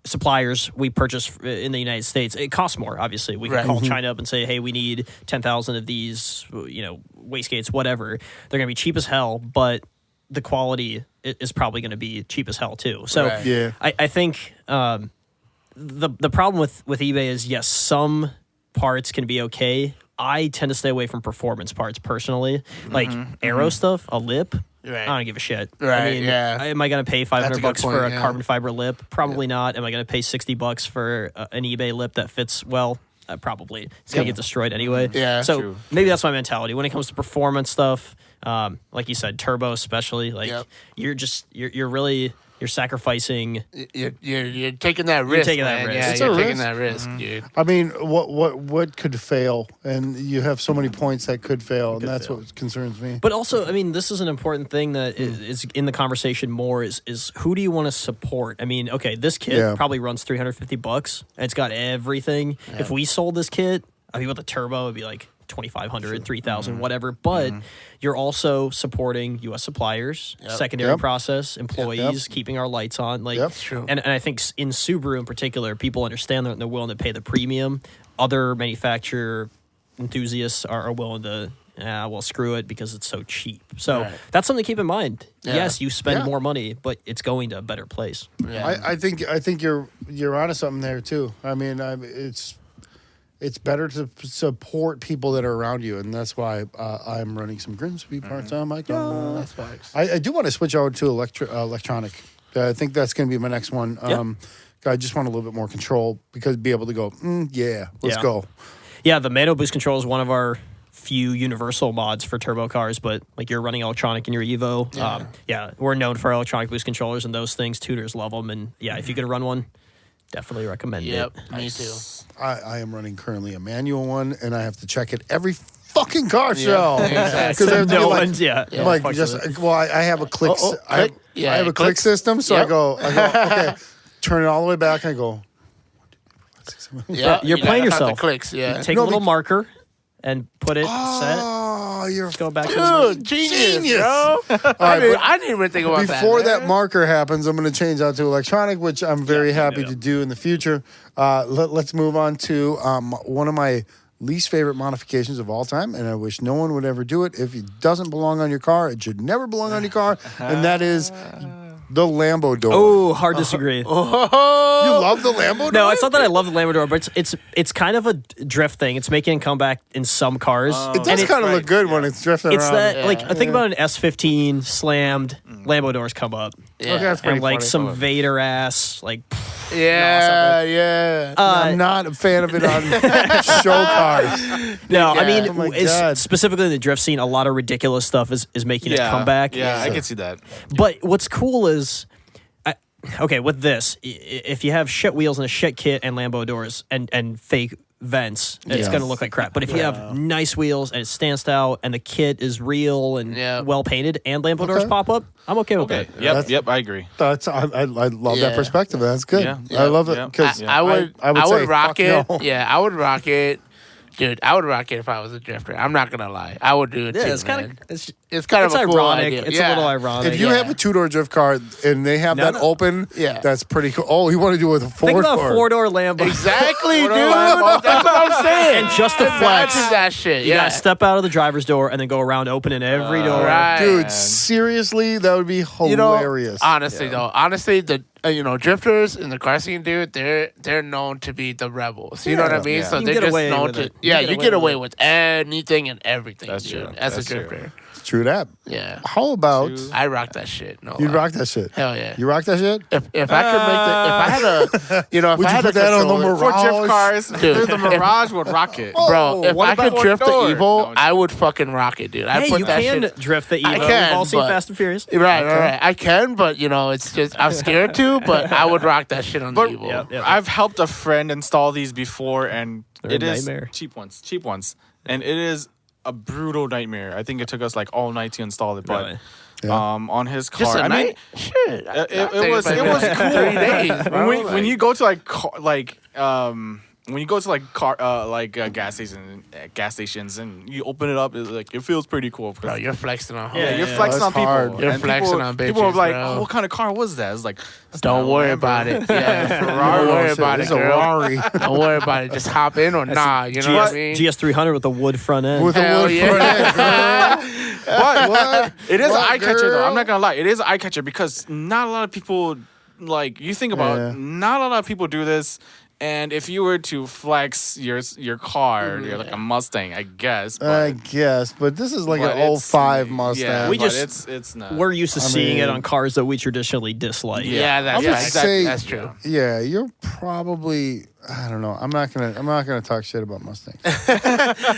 suppliers we purchase in the United States, it costs more. Obviously, we can call China up and say, "Hey, we need 10,000 of these, wastegates, whatever." They're going to be cheap as hell, but the quality is probably going to be cheap as hell too. So I think the problem with eBay is, yes, some parts can be okay. I tend to stay away from performance parts personally, like aero stuff, a lip. I don't give a shit. Right. I mean, am I going to pay $500 for a carbon fiber lip? Probably not. Am I going to pay $60 for an eBay lip that fits well? Probably. It's going to get destroyed anyway. Yeah. So maybe that's my mentality when it comes to performance stuff. Like you said, turbo especially. Like you're really sacrificing. You're taking that risk. Taking that risk. Yeah, you're taking that risk, dude. I mean, what could fail? And you have so many points that could fail, and that's what concerns me. But also, I mean, this is an important thing that is in the conversation more is who do you want to support? I mean, okay, this kit probably runs $350. It's got everything. Yeah. If we sold this kit, I mean, with a turbo, it'd be like $2,500, $3,000, whatever. But you're also supporting U.S. suppliers, secondary process, employees, keeping our lights on. Like, true. And I think in Subaru in particular, people understand that and they're willing to pay the premium. Other manufacturer enthusiasts are willing to, well, screw it because it's so cheap. So that's something to keep in mind. Yeah. Yes, you spend more money, but it's going to a better place. Yeah. I think you're onto something there too. I mean, it's better to support people that are around you, and that's why I'm running some Grimspeed parts on my car. That's facts. I do want to switch over to electronic. I think that's going to be my next one. I just want a little bit more control because be able to go, let's go. Yeah, the Mano Boost Control is one of our few universal mods for turbo cars, but like you're running electronic in your Evo. We're known for our electronic boost controllers and those things. Tuners love them, and if you could run one, definitely recommend it. Me too. I am running currently a manual one, and I have to check it every fucking car show. Because I have a click. I have a click system, so I go, okay, turn it all the way back, and I go. You're playing yourself. Clicks, Take a little marker and put it set. Oh, you're go back to genius, bro. I didn't even think about that. Before that marker happens, I'm going to change out to electronic, which I'm very happy to do in the future. Let's move on to one of my least favorite modifications of all time, and I wish no one would ever do it. If it doesn't belong on your car, it should never belong on your car, and that is the Lambo door. Oh, hard disagree. You love the Lambo door? No, it's not that I love the Lambo door, but it's kind of a drift thing. It's making a comeback in some cars. It does kind of look good when it's drifting around. It's that, think about an S15 slammed, Lambo doors come up. Yeah. Okay, that's pretty funny. some Vader ass, I'm not a fan of it on show cars. No, I mean, specifically in the drift scene, a lot of ridiculous stuff is making a comeback. Yeah, I can see that. But what's cool is, with this, if you have shit wheels and a shit kit and Lambo doors and fake vents, it's going to look like crap. But if you have nice wheels and it stands out and the kit is real and well painted and lambo doors pop up, I'm okay with that. Yep, I agree. I love that perspective. That's good. Yeah. I love it because I would say, rock it. no. Yeah, I would rock it. Dude, I would rock it if I was a drifter. I'm not gonna lie. I would do it too. It's kind of it's kind of a ironic. cool idea. It's a little ironic. If you have a 2-door drift car and they have that open, that's pretty cool. Oh, you want to do it with a 4-door? Think about a 4-door Lambo. Exactly, dude. That's what I'm saying. And just the flex. That shit. You gotta step out of the driver's door and then go around opening every door. Right. Dude, seriously, that would be hilarious. Honestly, the drifters in the car scene, dude, they're known to be the rebels. You know what I mean? So they're just known to. Yeah, you get away with anything and everything. That's dude, true. As a drifter. True that. Yeah. How about I rock that shit? No, you rock that shit? Hell yeah. You rock that shit? If I could make if I had a, if I had put that on the controller- For drift cars, Dude, the Mirage would rock it. Bro, if I could drift the door? Evo, No, I would fucking rock it, dude. I Hey, put you that can shit. drift the Evo. I can, We've all seen but- Fast and Furious. Right. I can, but it's just I'm scared to. But I would rock that shit on the But Evo. I've helped a friend install these before, and They're it a is nightmare. cheap ones, and it is a brutal nightmare. I think it took us like all night to install it, but Really? on his car, Just a I mean, night? Shit. it was cool. 3 days, bro. when you go to when you go to gas stations and you open it up, it feels pretty cool. Bro, you're flexing on. Yeah, you're Yeah, flexing that's on people. hard. You're And flexing people, on People are bitches, like, bro. "Oh, what kind of car was that?" It's like, Don't worry about it. Yeah, Ferrari. Don't worry about it, It's a girl. Rari. Don't worry about it. Just hop in or nah. You know what I mean? GS300 with a wood front end. With a Hell wood yeah. front end, girl. What? it is an What, eye catcher though. girl? I'm not gonna lie, it is an eye catcher because not a lot of people you think about. Yeah. Not a lot of people do this. And if you were to flex your car, you're like a Mustang, I guess. I But, guess, but this is like but an it's- 05 Mustang. Yeah, We but just- it's not. We're used to seeing it mean- on cars that we traditionally dislike. Yeah, that's I'm gonna exactly. say- That's true. Yeah, you're probably. I don't know. I'm not gonna talk shit about Mustangs.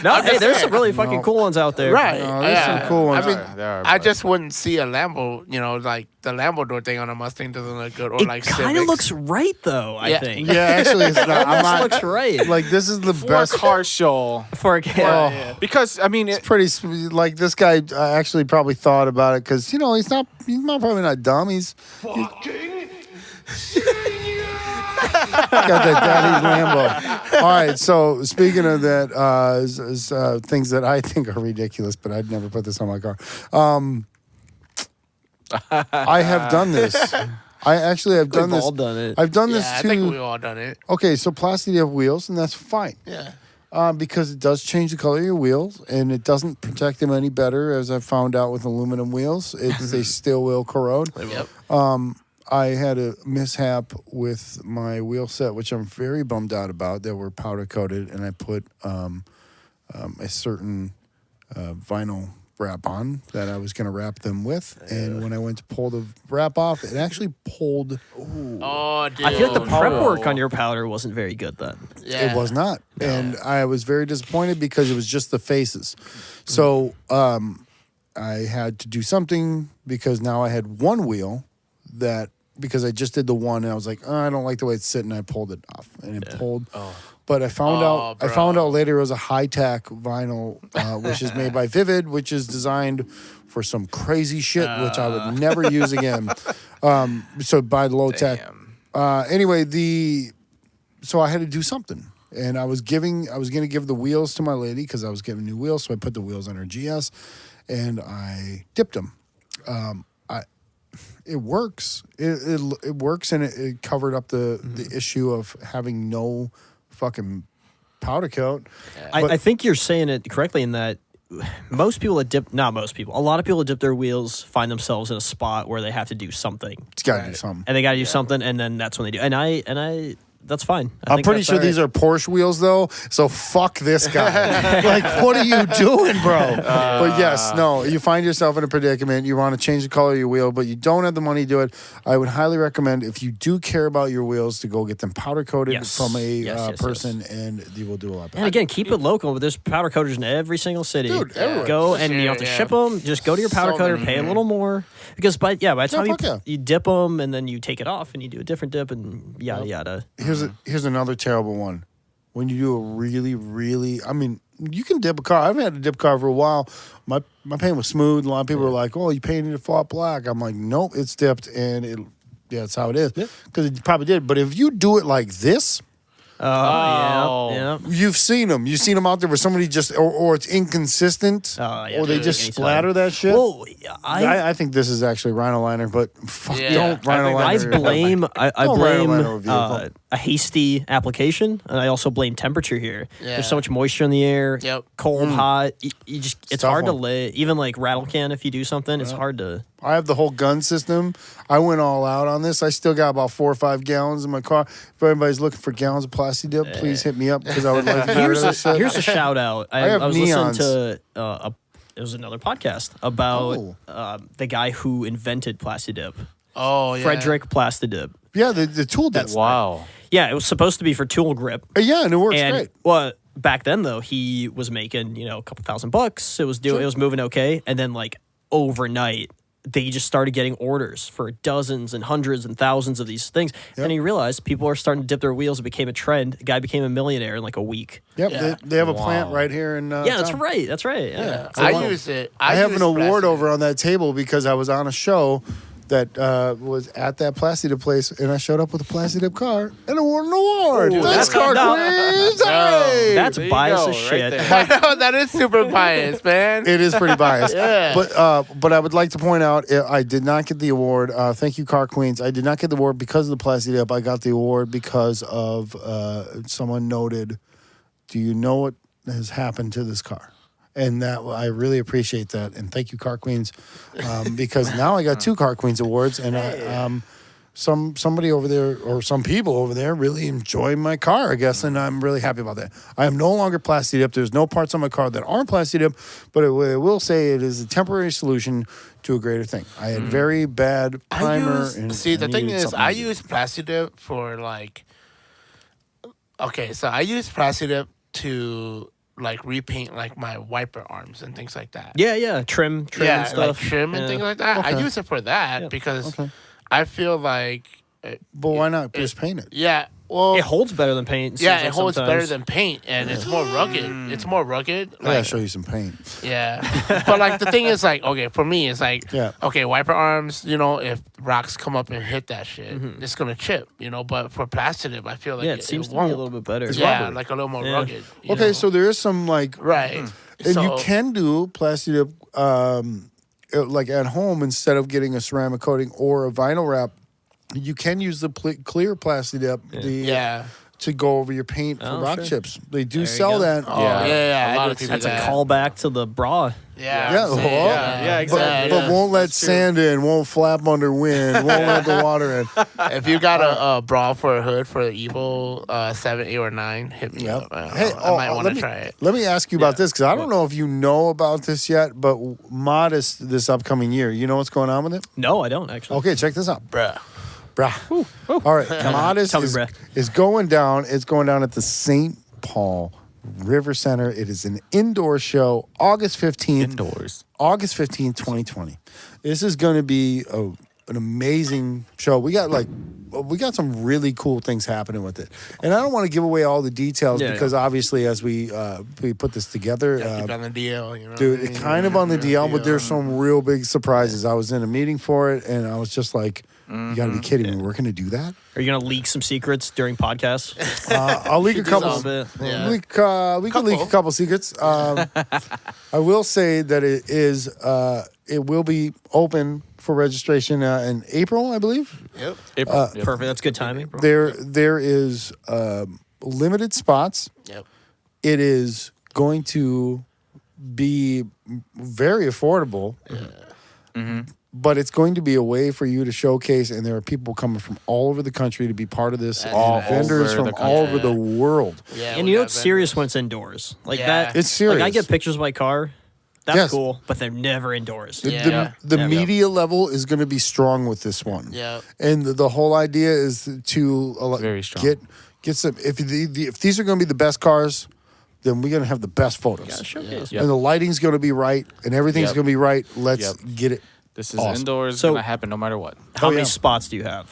No, hey, there's some really fucking cool ones out there. Right. No, there's some cool ones. I mean, There are, I but- just wouldn't see a Lambo. Like the Lambo door thing on a Mustang doesn't look good, or It like kind of Civics. looks right though. I Yeah. think. Yeah, actually, it's not. I'm Almost not. looks right Like this is the for best a car show. for a car. Oh. Because I mean, Pretty like this guy actually probably thought about it because he's probably not dumb. He's got that daddy's Lambo. All right, so speaking of that, things that I think are ridiculous, but I'd never put this on my car. I have done this. I actually have done We've this. all done it. I've done Yeah, this I too. think we've all done it. Okay, so plastic have wheels, and that's fine. Yeah. Because it does change the color of your wheels, and it doesn't protect them any better, as I found out with aluminum wheels. They still will corrode. Yep. I had a mishap with my wheel set, which I'm very bummed out about, that were powder coated, and I put a certain vinyl wrap on that I was going to wrap them with. And when I went to pull the wrap off, it actually pulled. Oh, dude. I feel like the prep work on your powder wasn't very good then. Yeah. It was not. And I was very disappointed because it was just the faces. So I had to do something because now I had one wheel that, because I just did the one and I was like, I don't like the way it's sitting. I pulled it off and it pulled. But I found out later it was a high-tack vinyl, which is made by Vivid, which is designed for some crazy shit, which I would never use again. So by the low-tech. Anyway, so I had to do something. And I was going to give the wheels to my lady because I was getting new wheels. So I put the wheels on her GS and I dipped them. It works. It works, and it covered up the issue of having no fucking powder coat. I think you're saying it correctly in that most people that dip, not most people, a lot of people that dip their wheels find themselves in a spot where they have to do something. It's got to do something. And they got to do something, and then that's when they do. And I that's fine. I'm pretty sure these are Porsche wheels, though, so fuck this guy. Like, what are you doing, bro? But yes, no, you find yourself in a predicament. You want to change the color of your wheel, but you don't have the money to do it. I would highly recommend, if you do care about your wheels, to go get them powder coated from a person, and you will do a lot better. And again, keep it local. There's powder coaters in every single city. Dude, everywhere. Go and you don't have to ship them. Just go to your powder coater, pay a little more. Because by the time you dip them and then you take it off and you do a different dip and yada yada. Here's another terrible one. when you do a really, really, I mean, you can dip a car. I've had a dip car for a while. My paint was smooth. A lot of people were like, "Oh, you painted it flat black." I'm like, "Nope, it's dipped, and that's how it is." Because it probably did. But if you do it like this, Yeah. you've seen them. You've seen them out there where somebody just, or it's inconsistent, or they just splatter that shit. Well, I think this is actually rhino liner, but fuck, don't rhino I liner. blame Don't rhino liner a vehicle. a hasty application, and I also blame temperature here. Yeah. There's so much moisture in the air. Yep. Cold, hot. You just it's tough hard to one. lay. Even like rattle can, if you do something, it's hard to. I have the whole gun system. I went all out on this. I still got about 4 or 5 gallons in my car. If anybody's looking for gallons of Plasti Dip, please hit me up because I would like to get rid of this shit. Here's a shout out. I have was neons. listening to it was another podcast about the guy who invented Plasti Dip, Oh, yeah. Frederick Plasti Dip. Yeah, the tool dip. Wow. Yeah, it was supposed to be for tool grip. Yeah, and it works And great. well, back then though, he was making a couple $1,000. It was moving okay, and then like overnight, they just started getting orders for dozens and hundreds and thousands of these things. And he realized people are starting to dip their wheels. It became a trend. The guy became a millionaire in like a week. Yep, Yeah. they have a plant right here in Yeah, that's town. right. That's right. Yeah. I use it. I have use an award Plasti over Dip. on that table because I was on a show that was at that Plasti Dip place, and I showed up with a Plasti Dip car and I won an award. Ooh, Thanks, that's- car no. queens. Hey! That's There you biased go, as right shit. there. I know, that is super biased, man. It is pretty biased. Yeah. But I would like to point out I did not get the award. Thank you, Car Queens. I did not get the award because of the Plasti Dip. I got the award because of someone noted, do you know what has happened to this car? And that I really appreciate that. And thank you, Car Queens, because now I got 2 Car Queens awards, and somebody over there or some people over there really enjoy my car, I guess, and I'm really happy about that. I am no longer Plasti Dip. There's no parts on my car that aren't Plasti Dip, but I will say it is a temporary solution to a greater thing. I had very bad primer. The thing is, I use Plasti Dip for like. Okay, so I use Plasti Dip to like repaint like my wiper arms and things like that. Yeah. Trim and Yeah, stuff. like trim and things like that. I use it for that because I feel like. But why not just paint it? Yeah, well, It holds better than paint. yeah, seems it like holds better sometimes. than paint, and it's more rugged. It's more rugged. I gotta Like, show you some paint. yeah, but like the thing is, like, okay, for me, it's like, Yeah. okay, wiper arms. If rocks come up and hit that shit, it's gonna chip. But for Plasti Dip, I feel like Yeah, it seems to be a won't. little bit better. Yeah, rubbery. like a little more Yeah. rugged. Okay, so there is some like right, and so, you can do Plasti Dip like at home instead of getting a ceramic coating or a vinyl wrap. You can use the clear Plasti Dip yeah. to go over your paint for Oh, rock sure. chips. They do you sell go. that. Oh, yeah. A lot I of did people see That's a that. callback to the bra. Yeah, Yeah, I'm saying, well, yeah, But, exactly. but won't let sand in, won't flap under wind, won't let the water in. If you got a bra for a hood for the Evo 7, 8, or 9, hit me Yep. up. I might want let to me- try it. Let me ask you about this because I don't know if you know about this yet, but Modest this upcoming year, you know what's going on with it? No, I don't actually. Okay, check this out. Bruh. Bruh. All right, Modest Tell me, is, bruh. is going down. It's going down at the St. Paul River Center. It is an indoor show, August 15th. Indoors. August 15th, 2020. This is going to be an amazing show. We got some really cool things happening with it. And I don't want to give away all the details because obviously as we put this together, Keep on the DL, dude, it's kind of on the DL, but there's some real big surprises. I was in a meeting for it and I was just like, you got to be kidding me. We're going to do that? Are you gonna leak some secrets during podcasts? I'll leak a couple. little bit. Yeah. We can leak a couple secrets. I will say that it will be open for registration in April, I believe. Yep. April. Perfect. That's good timing. There is limited spots. Yep. It is going to be very affordable. But it's going to be a way for you to showcase, and there are people coming from all over the country to be part of this. All Vendors over from the all country. over the world. Yeah. And we you know got it's serious vendors. when it's indoors. Like Yeah. that. It's serious. Like I get pictures of my car. That's Yes. cool, but they're never indoors. Yeah. The Yeah. media level is going to be strong with this one. Yeah. And the whole idea is to Very strong. get some. If these are going to be the best cars, then we're going to have the best photos. Gotta showcase. Yep. And the lighting's going to be right, and everything's Yep. going to be right. Let's Yep. get it. This is Awesome. indoors. So- Gonna happen no matter what. How Oh, many yeah. spots do you have?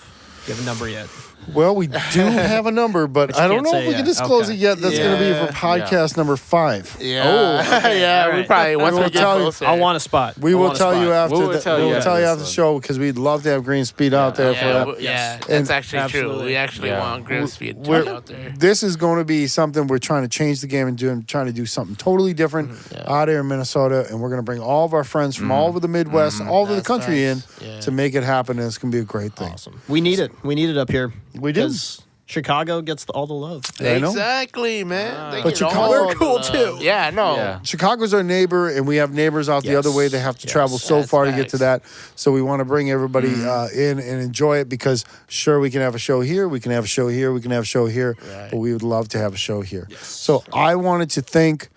Do you have a number yet? Well, we do have a number, but I don't can't know if say we can yet. disclose Okay. it yet. That's going to be for podcast number 5. Yeah. Oh, okay. yeah. All We right. probably once we will get tell you- closer. I want a spot. We I will want a tell you spot. after. We will tell you we'll tell you after after the this show because we'd love to have Grimspeed out there for Yeah, that. Yes. that's actually true. Absolutely. We actually Yeah. want Grimspeed We're- out there. This is going to be something we're trying to change the game and trying to do something totally different out here in Minnesota, and we're going to bring all of our friends from all over the Midwest, all over the That's country nice. in to make it happen, and it's going to be a great thing. Awesome. We need it. We need it up here. We do. 'Cause Chicago gets all the love. I know. Exactly, man. They But get all Chicago- the We're cool, love. too. Yeah, no. Yeah. Chicago's our neighbor, and we have neighbors out the other way. They have to travel so That's far to get to that. facts. So we want to bring everybody in and enjoy it because, sure, we can have a show here, we can have a show here, we can have a show here, but we would love to have a show here. So I wanted to thank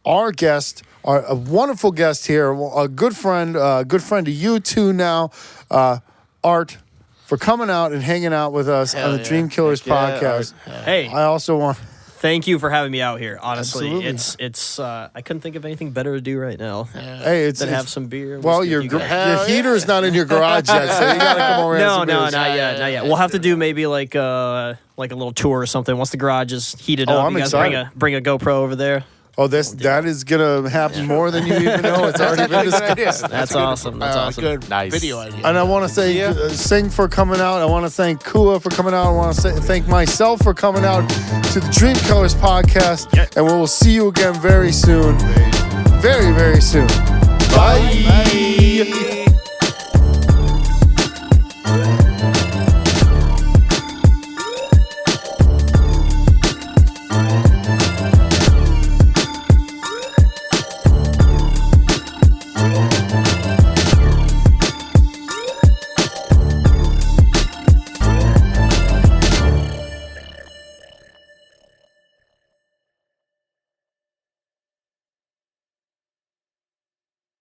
our guest, a wonderful guest here, a good friend to you two now, Art, for coming out and hanging out with us on the yeah. Dreamkillers podcast. Hey, I also want. thank you for having me out here. Honestly, Absolutely. it's I couldn't think of anything better to do right now Hey, it's than have some beer. well, whiskey your with you guys. your heater's not in your garage yet, so you gotta come over. and have No, some no, beers. not yet, not yet. We'll have to do maybe like a little tour or something. Once the garage is heated up, I'm you guys excited. bring a GoPro over there. Oh, that is gonna happen more than you even know. It's already been discussed. That's awesome. That's awesome. Good Nice. video idea. And I want to say, Sing for coming out. I want to thank Kua for coming out. I want to thank myself for coming out to the Dreamkillers podcast. And we will see you again very soon. Very, very soon. Bye.